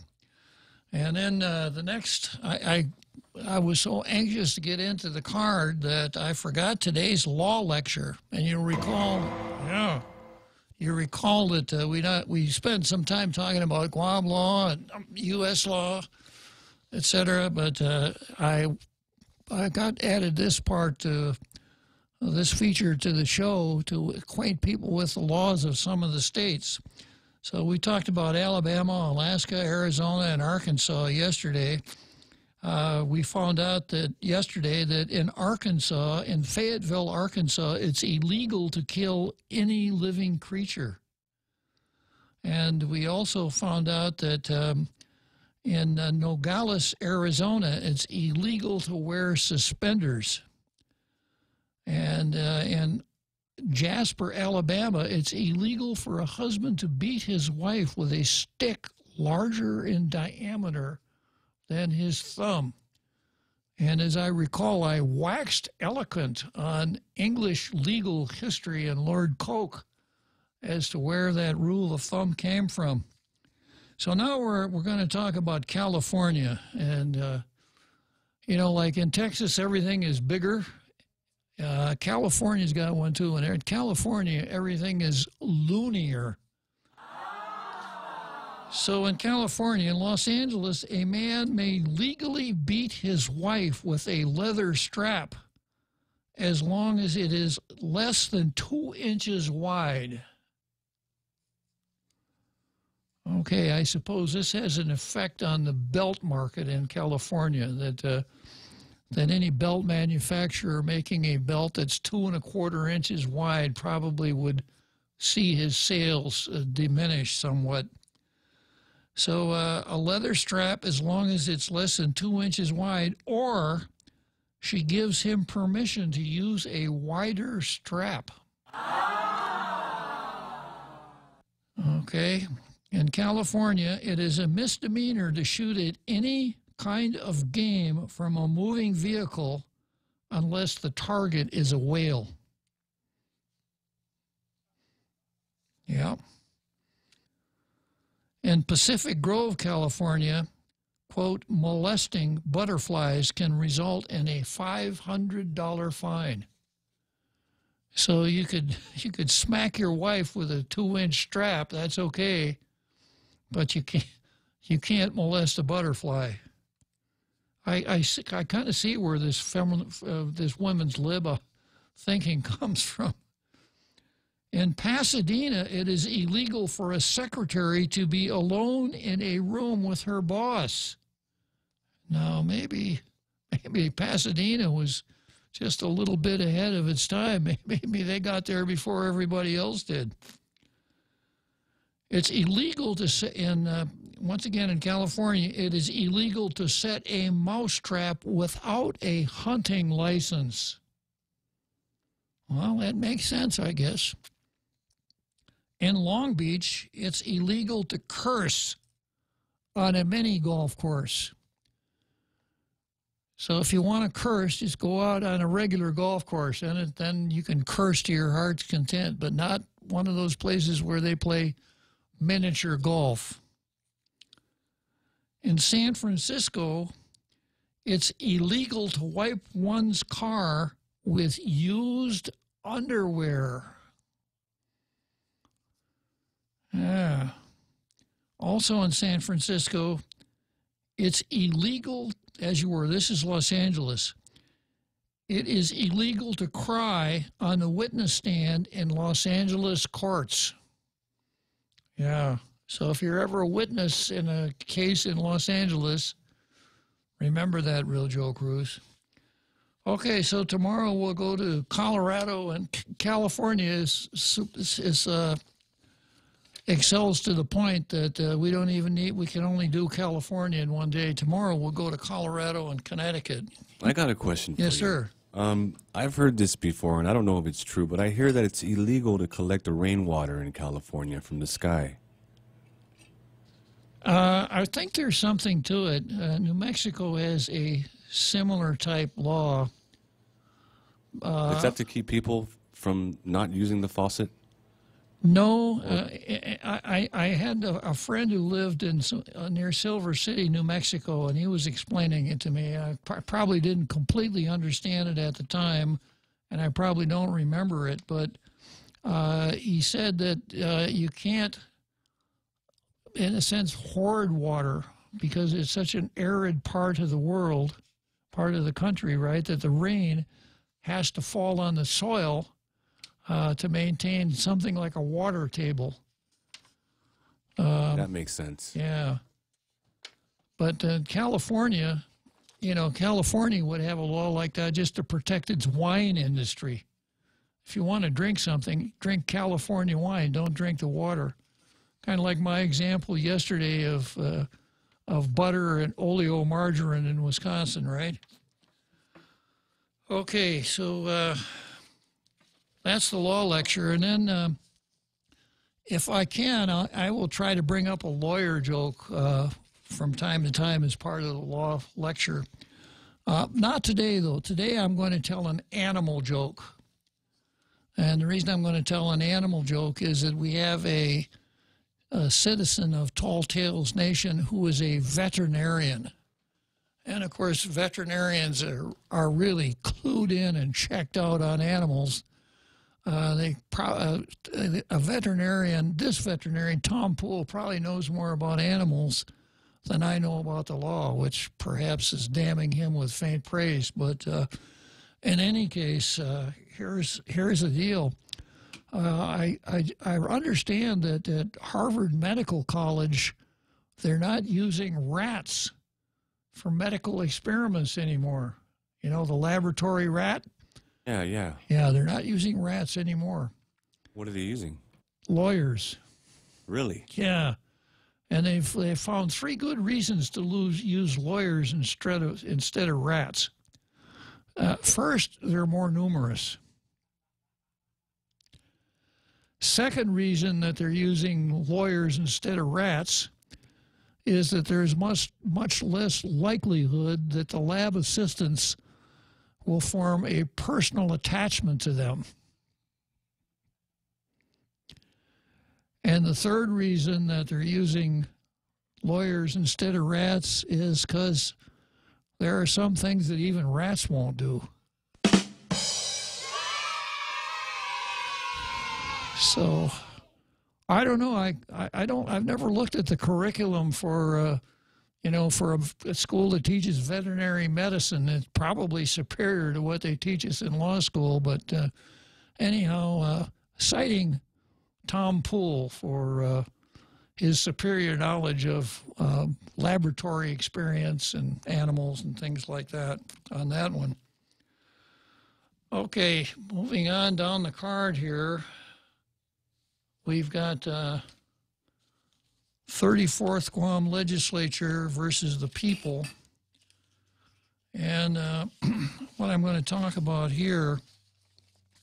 And then the next, I was so anxious to get into the card that I forgot today's law lecture. And you recall, you recall that we spent some time talking about Guam law and U.S. law, etc. But I got added this part to this feature to the show to acquaint people with the laws of some of the states. So we talked about Alabama, Alaska, Arizona, and Arkansas yesterday. We found out that yesterday that in Arkansas, in Fayetteville, Arkansas, it's illegal to kill any living creature. And we also found out that in Nogales, Arizona, it's illegal to wear suspenders. And in Jasper, Alabama, it's illegal for a husband to beat his wife with a stick larger in diameter than his thumb. And as I recall, I waxed eloquent on English legal history and Lord Coke as to where that rule of thumb came from. So now we're going to talk about California. And, you know, like in Texas, everything is bigger. California's got one, too. And in California, everything is loonier. So in California, in Los Angeles, a man may legally beat his wife with a leather strap as long as it is less than 2 inches wide. Okay, I suppose this has an effect on the belt market in California, that any belt manufacturer making a belt that's 2 1/4 inches wide probably would see his sales diminish somewhat. So a leather strap, as long as it's less than 2 inches wide, or she gives him permission to use a wider strap. Okay. In California, it is a misdemeanor to shoot at any kind of game from a moving vehicle unless the target is a whale. Yeah. In Pacific Grove, California, quote, molesting butterflies can result in a $500 fine. So you could smack your wife with a 2-inch strap, that's okay, but you can't molest a butterfly. I kind of see where this women's lib thinking comes from. In Pasadena, it is illegal for a secretary to be alone in a room with her boss. Now, maybe Pasadena was just a little bit ahead of its time. Maybe they got there before everybody else did. It's illegal to set once again in California, it is illegal to set a mousetrap without a hunting license. Well, that makes sense, I guess. In Long Beach, it's illegal to curse on a mini golf course. So if you want to curse, just go out on a regular golf course, and then you can curse to your heart's content, but not one of those places where they play miniature golf. In San Francisco, it's illegal to wipe one's car with used underwear. Yeah. Also in San Francisco, it's illegal, this is Los Angeles, it is illegal to cry on the witness stand in Los Angeles courts. Yeah. So if you're ever a witness in a case in Los Angeles, remember that, Real Joe Cruz. Okay, so tomorrow we'll go to Colorado, and California excels to the point that we can only do California in one day. Tomorrow we'll go to Colorado and Connecticut. I got a question for you. Yes, sir. I've heard this before, and I don't know if it's true, but I hear that it's illegal to collect the rainwater in California from the sky. I think there's something to it. New Mexico has a similar type law. Is that to keep people from not using the faucet? No. I had a friend who lived in near Silver City, New Mexico, and he was explaining it to me. I probably didn't completely understand it at the time, and I probably don't remember it, but he said that you can't, in a sense, hoard water because it's such an arid part of the world, part of the country, right, that the rain has to fall on the soil to maintain something like a water table. That makes sense. Yeah. But California, California would have a law like that just to protect its wine industry. If you want to drink something, drink California wine. Don't drink the water. Kind of like my example yesterday of butter and oleomargarine in Wisconsin, right? Okay, so that's the law lecture. And then if I can, I will try to bring up a lawyer joke from time to time as part of the law lecture. Not today, though. Today I'm going to tell an animal joke. And the reason I'm going to tell an animal joke is that we have a citizen of Tall Tales Nation who is a veterinarian. And, of course, veterinarians are really clued in and checked out on animals. This veterinarian, Tom Poole, probably knows more about animals than I know about the law, which perhaps is damning him with faint praise. But in any case, here's the deal. I understand that at Harvard Medical College, they're not using rats for medical experiments anymore. You know, the laboratory rat? Yeah. Yeah, they're not using rats anymore. What are they using? Lawyers. Really? Yeah. And they've found 3 good reasons to use lawyers instead of rats. First, they're more numerous. Second reason that they're using lawyers instead of rats is that there's much less likelihood that the lab assistants will form a personal attachment to them. And the third reason that they're using lawyers instead of rats is because there are some things that even rats won't do. So, I don't know. I've never looked at the curriculum for, for a school that teaches veterinary medicine. It's probably superior to what they teach us in law school. But anyhow, citing Tom Poole for his superior knowledge of laboratory experience and animals and things like that on that one. Okay, moving on down the card here. We've got 34th Guam Legislature versus the people. And what I'm going to talk about here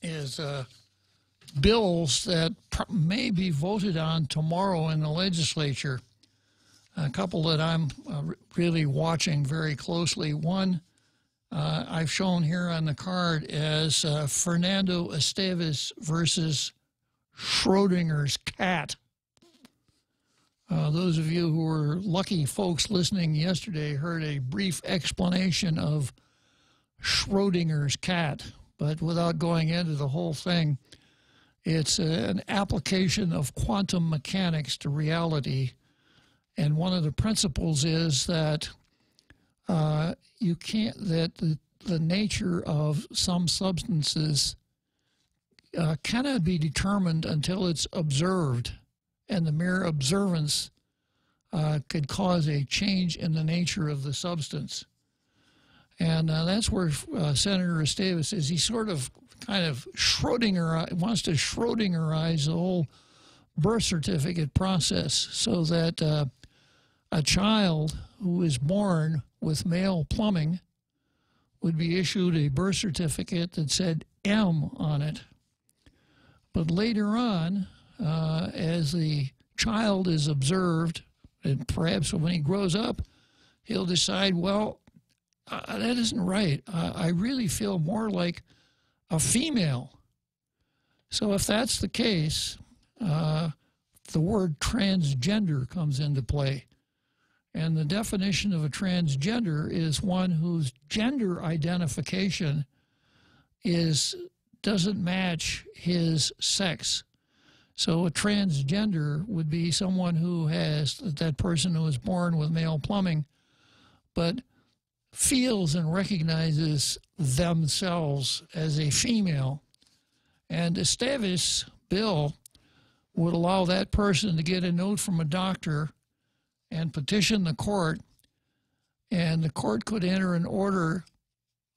is bills that may be voted on tomorrow in the legislature. A couple that I'm really watching very closely. One I've shown here on the card as Fernando Esteves versus Schrodinger's cat. Those of you who were lucky folks listening yesterday heard a brief explanation of Schrodinger's cat, but without going into the whole thing, it's an application of quantum mechanics to reality. And one of the principles is that you can't, that the nature of some substances cannot be determined until it's observed, and the mere observance could cause a change in the nature of the substance. And that's where Senator Esteves is. He sort of kind of wants to Schrodingerize the whole birth certificate process so that a child who is born with male plumbing would be issued a birth certificate that said M on it. But later on, as the child is observed, and perhaps when he grows up, he'll decide, well, that isn't right. I really feel more like a female. So if that's the case, the word transgender comes into play. And the definition of a transgender is one whose gender identification doesn't match his sex. So a transgender would be someone who has, that person who was born with male plumbing, but feels and recognizes themselves as a female. And Esteves' bill would allow that person to get a note from a doctor and petition the court, and the court could enter an order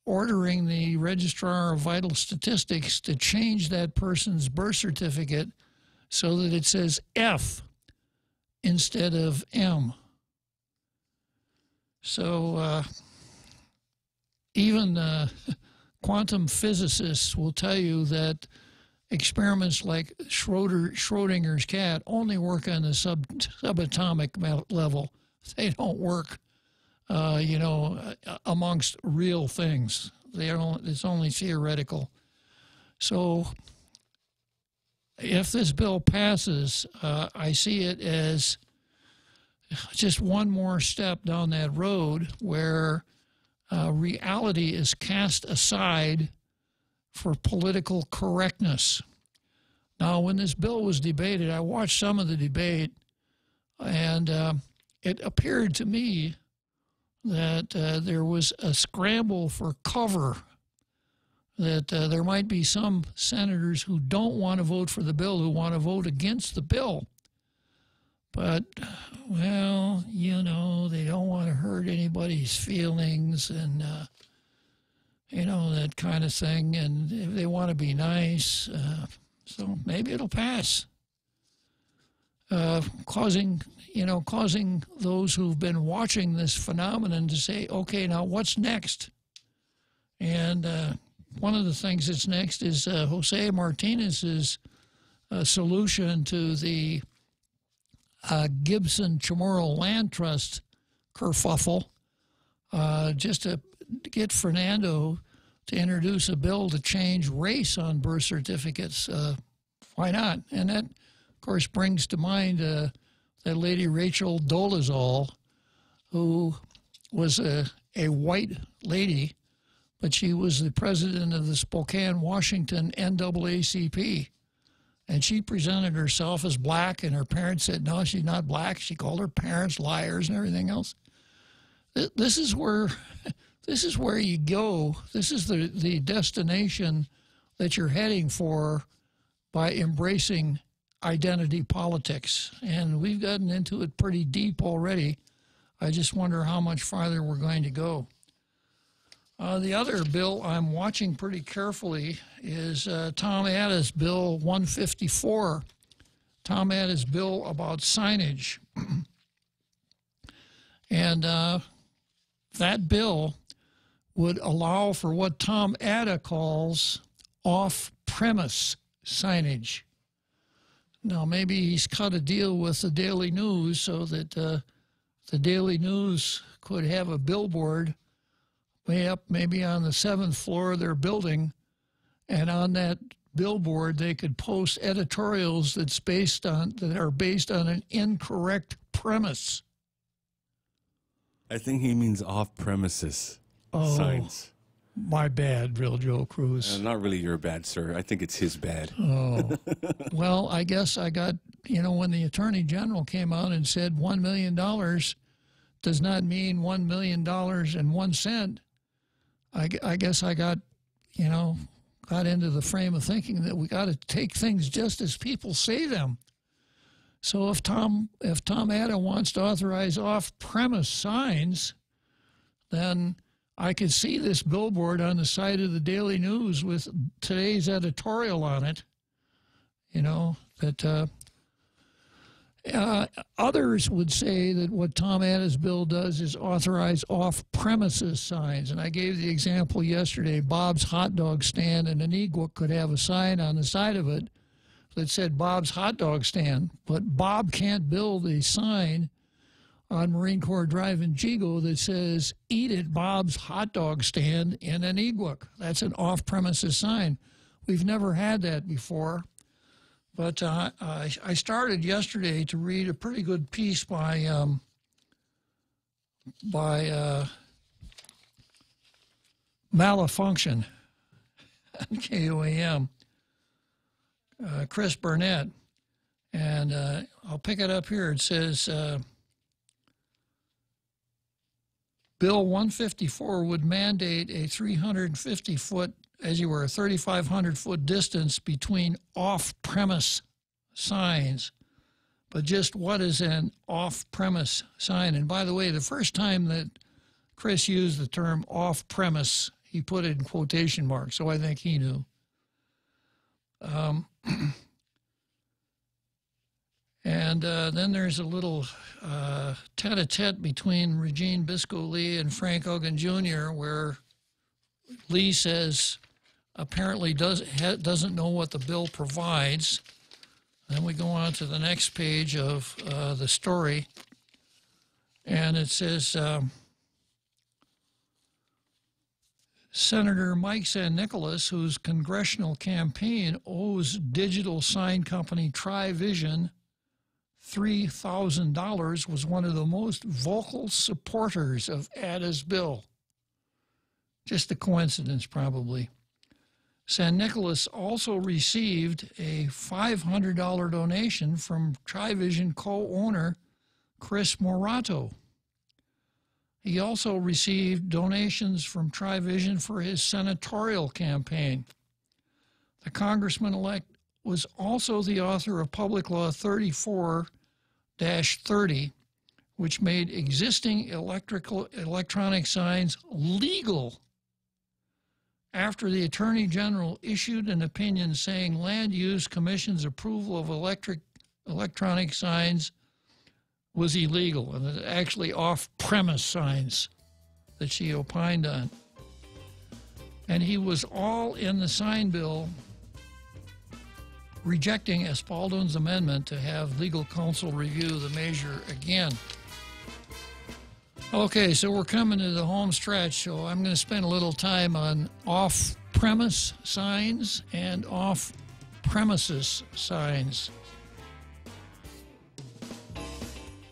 ordering the Registrar of Vital Statistics to change that person's birth certificate so that it says F instead of M. So even quantum physicists will tell you that experiments like Schrodinger's cat only work on the subatomic level. They don't work, amongst real things. It's only theoretical. So if this bill passes, I see it as just one more step down that road where reality is cast aside for political correctness. Now, when this bill was debated, I watched some of the debate, and it appeared to me that there was a scramble for cover, that there might be some senators who don't want to vote for the bill, who want to vote against the bill. But, well, they don't want to hurt anybody's feelings and, that kind of thing. And if they want to be nice, so maybe it'll pass. Causing those who've been watching this phenomenon to say, okay, now what's next? And one of the things that's next is Jose Martinez's solution to the Gibson Chamorro Land Trust kerfuffle, just to get Fernando to introduce a bill to change race on birth certificates. Why not? And that, of course, brings to mind that lady Rachel Dolezal, who was a white lady, but she was the president of the Spokane, Washington NAACP. And she presented herself as black, and her parents said, no, she's not black. She called her parents liars and everything else. This is where you go. This is the destination that you're heading for by embracing identity politics. And we've gotten into it pretty deep already. I just wonder how much farther we're going to go. The other bill I'm watching pretty carefully is Tom Atta's Bill 154. Tom Atta's bill about signage. And that bill would allow for what Tom Atta calls off-premise signage. Now, maybe he's cut a deal with the Daily News so that the Daily News could have a billboard way up maybe on the 7th floor of their building, and on that billboard they could post editorials that are based on an incorrect premise. I think he means off-premises signs. My bad, Real Joe Cruz. Not really your bad, sir. I think it's his bad. Oh. Well, I guess I got, when the Attorney General came out and said $1 million does not mean $1 million and 1 cent, I guess I got, got into the frame of thinking that we got to take things just as people say them. So if Tom Atta wants to authorize off-premise signs, then I could see this billboard on the side of the Daily News with today's editorial on it. That others would say that what Tom Atta's bill does is authorize off-premises signs. And I gave the example yesterday, Bob's Hot Dog Stand in Anigua could have a sign on the side of it that said Bob's Hot Dog Stand, but Bob can't build a sign on Marine Corps Drive in Chigo that says, eat at Bob's Hot Dog Stand in Anigua. That's an off-premises sign. We've never had that before. But I started yesterday to read a pretty good piece by Malfunction on KOAM, Chris Burnett. And I'll pick it up here. It says, Bill 154 would mandate a 350-foot, as you were, a 3,500-foot distance between off-premise signs. But just what is an off-premise sign? And by the way, the first time that Chris used the term off-premise, he put it in quotation marks, so I think he knew. And then there's a little tete-a-tete between Regine Biscoe-Lee and Frank Hogan Jr., where Lee says apparently doesn't know what the bill provides. Then we go on to the next page of the story, and it says, Senator Mike San Nicolas, whose congressional campaign owes digital sign company TriVision $3,000, was one of the most vocal supporters of Atta's bill. Just a coincidence, probably. San Nicolas also received a $500 donation from TriVision co-owner Chris Morato. He also received donations from TriVision for his senatorial campaign. The congressman-elect was also the author of Public Law 34-30, which made existing electronic signs legal after the Attorney General issued an opinion saying Land Use Commission's approval of electronic signs was illegal, and it's actually off-premise signs that she opined on. And he was all in the sign bill rejecting Espaldon's amendment to have legal counsel review the measure again. Okay, so we're coming to the home stretch, so I'm going to spend a little time on off-premise signs and off-premises signs.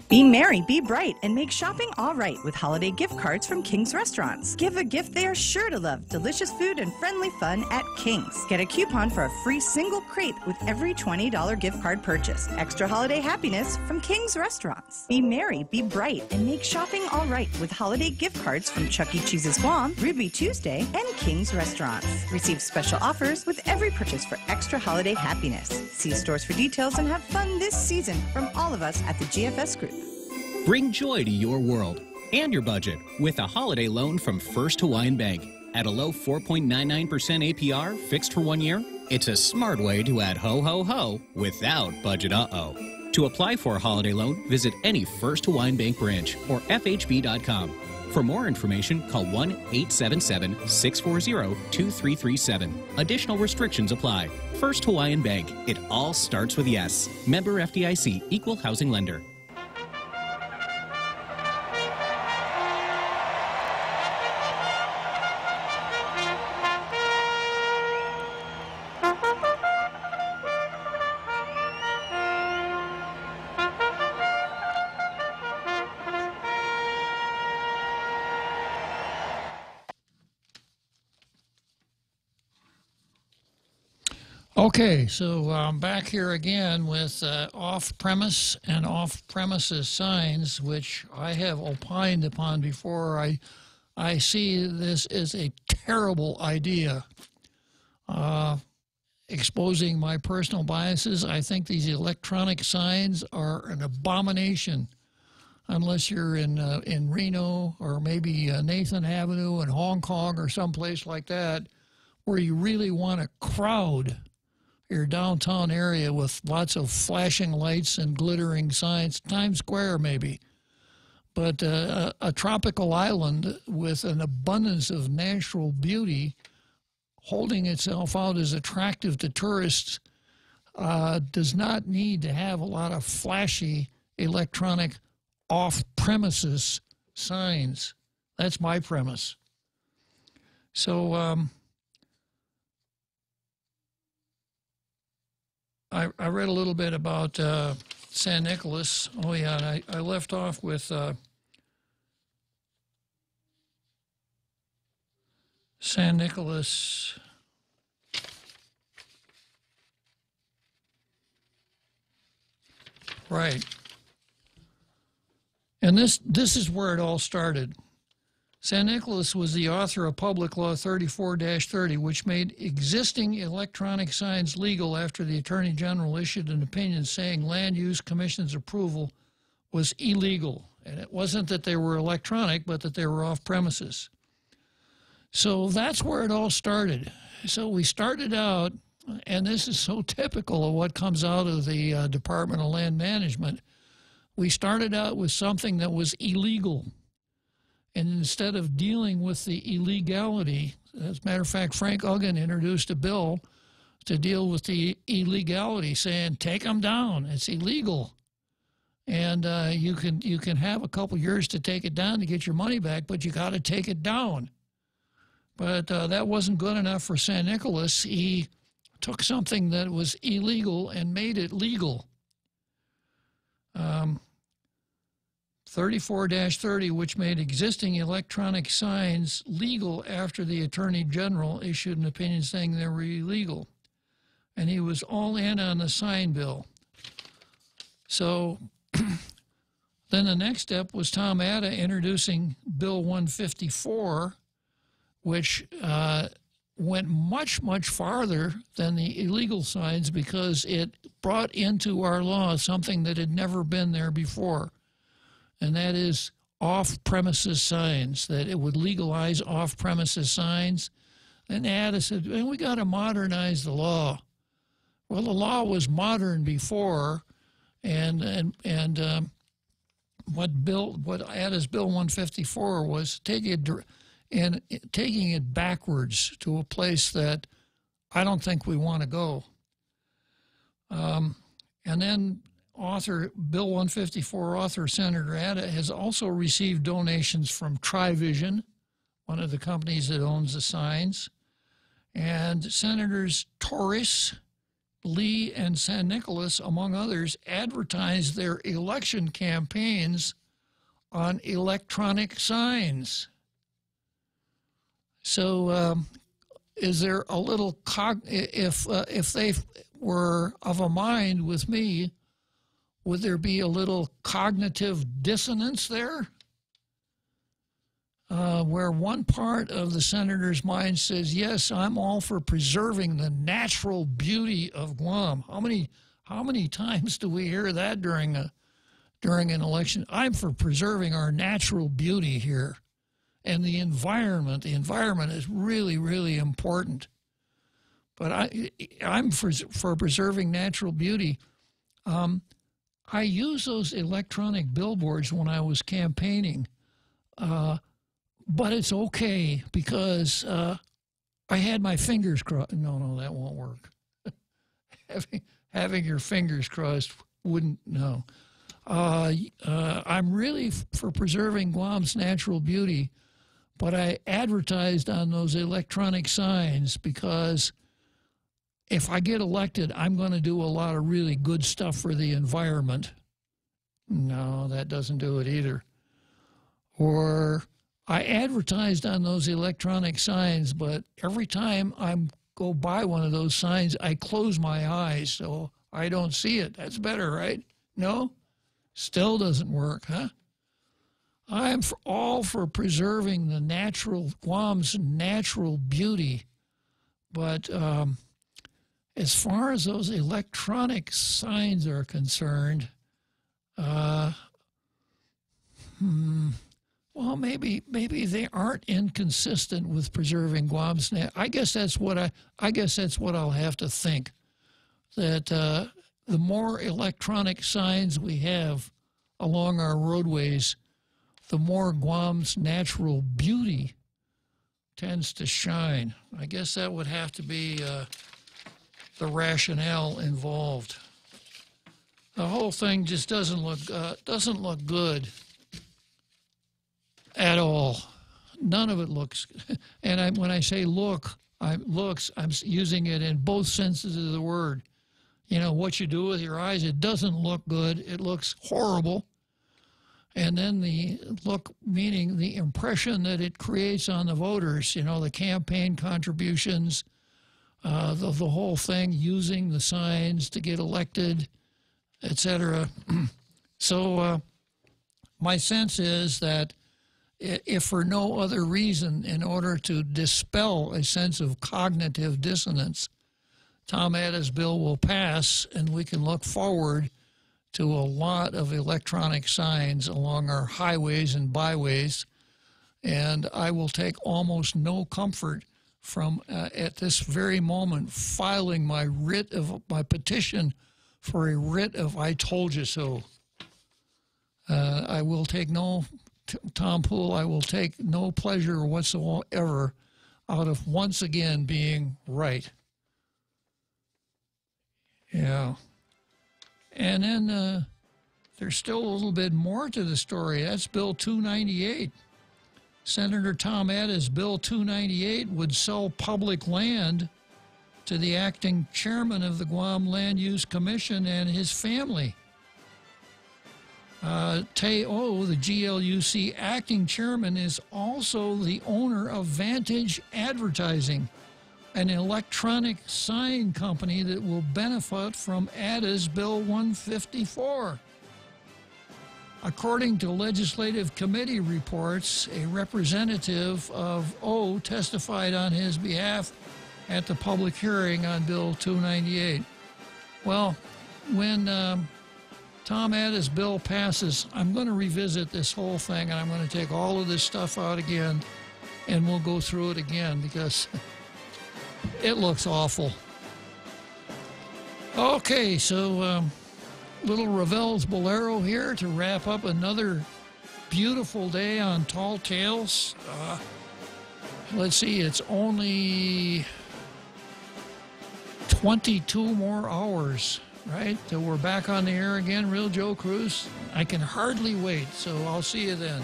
Be merry, be bright, and make shopping all right with holiday gift cards from King's Restaurants. Give a gift they are sure to love. Delicious food and friendly fun at King's. Get a coupon for a free single crate with every $20 gift card purchase. Extra holiday happiness from King's Restaurants. Be merry, be bright, and make shopping all right with holiday gift cards from Chuck E. Cheese's Guam, Ruby Tuesday, and King's Restaurants. Receive special offers with every purchase for extra holiday happiness. See stores for details and have fun this season from all of us at the GFS Group. Bring joy to your world and your budget with a holiday loan from First Hawaiian Bank. At a low 4.99% APR fixed for 1 year, it's a smart way to add ho-ho-ho without budget uh-oh. To apply for a holiday loan, visit any First Hawaiian Bank branch or FHB.com. For more information, call 1-877-640-2337. Additional restrictions apply. First Hawaiian Bank. It all starts with yes. Member FDIC, Equal Housing Lender. Okay, so I'm back here again with off-premise and off-premises signs, which I have opined upon before. I see this as a terrible idea. Exposing my personal biases, I think these electronic signs are an abomination. Unless you're in Reno or maybe Nathan Avenue in Hong Kong or someplace like that, where you really want to crowd your downtown area with lots of flashing lights and glittering signs, Times Square maybe. But a tropical island with an abundance of natural beauty holding itself out as attractive to tourists does not need to have a lot of flashy electronic off-premises signs. That's my premise. So I read a little bit about San Nicolas. Oh, yeah, and I left off with San Nicolas. Right. And this is where it all started. San Nicolas was the author of Public Law 34-30, which made existing electronic signs legal after the Attorney General issued an opinion saying Land Use Commission's approval was illegal. And it wasn't that they were electronic, but that they were off premises. So that's where it all started. So we started out, and this is so typical of what comes out of the Department of Land Management, we started out with something that was illegal. And instead of dealing with the illegality, as a matter of fact, Frank Uggan introduced a bill to deal with the illegality, saying, take them down. It's illegal. And you can have a couple years to take it down to get your money back, but you got to take it down. But that wasn't good enough for San Nicolas. He took something that was illegal and made it legal. 34-30, which made existing electronic signs legal after the Attorney General issued an opinion saying they were illegal. And he was all in on the sign bill. So then the next step was Tom Atta introducing Bill 154, which went much, much farther than the illegal signs because it brought into our law something that had never been there before. And that is off-premises signs, that it would legalize off-premises signs. And Atta said, well, we got to modernize the law. Well, the law was modern before, and what Atta's Bill 154 was taking it backwards to a place that I don't think we want to go. And then Bill 154 author Senator Atta has also received donations from Trivision, one of the companies that owns the signs, and Senators Torres, Lee, and San Nicolas, among others, advertised their election campaigns on electronic signs. So is there a little, if they were of a mind with me, would there be a little cognitive dissonance there? Where one part of the senator's mind says, yes, I'm all for preserving the natural beauty of Guam. How many times do we hear that during an election? I'm for preserving our natural beauty here. And the environment is really, really important. But I'm for preserving natural beauty. I use those electronic billboards when I was campaigning, but it's okay because I had my fingers crossed. No, that won't work. having your fingers crossed wouldn't, no. I'm really for preserving Guam's natural beauty, but I advertised on those electronic signs because if I get elected, I'm going to do a lot of really good stuff for the environment. No, that doesn't do it either. Or I advertised on those electronic signs, but every time I go by one of those signs, I close my eyes so I don't see it. That's better, right? No? Still doesn't work, huh? I'm all for preserving the Guam's natural beauty, but as far as those electronic signs are concerned, well, maybe they aren't inconsistent with preserving Guam's. I guess that's what I'll have to think. That the more electronic signs we have along our roadways, the more Guam's natural beauty tends to shine. I guess that would have to be the rationale involved. The whole thing just doesn't look good at all. None of it looks. And when I say look, I'm using it in both senses of the word. You know, what you do with your eyes, it doesn't look good. It looks horrible. And then the look, meaning the impression that it creates on the voters, you know, the campaign contributions, the whole thing, using the signs to get elected, etc. So my sense is that if for no other reason, in order to dispel a sense of cognitive dissonance, Tom Atta's bill will pass and we can look forward to a lot of electronic signs along our highways and byways. And I will take almost no comfort from, at this very moment, filing my petition for a writ of I told you so. I will take Tom Poole, I will take no pleasure whatsoever out of once again being right. Yeah. And then there's still a little bit more to the story. That's Bill 298. Senator Tom Atta's Bill 298 would sell public land to the acting chairman of the Guam Land Use Commission and his family. Tay-O, the GLUC acting chairman, is also the owner of Vantage Advertising, an electronic sign company that will benefit from Atta's Bill 154. According to legislative committee reports, a representative of O testified on his behalf at the public hearing on Bill 298. Well, when Tom Atta's bill passes, I'm going to revisit this whole thing, and I'm going to take all of this stuff out again, and we'll go through it again because it looks awful. Okay, so little Ravel's Bolero here to wrap up another beautiful day on Tall Tales. Let's see, it's only 22 more hours right? Till we're back on the air again, Real Joe Cruz. I can hardly wait, so I'll see you then.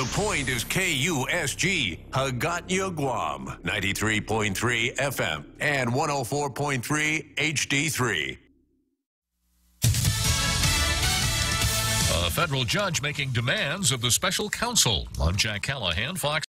The Point is KUSG, Hagåtña, Guam, 93.3 FM and 104.3 HD3. A federal judge making demands of the special counsel. I'm Jack Callahan, Fox.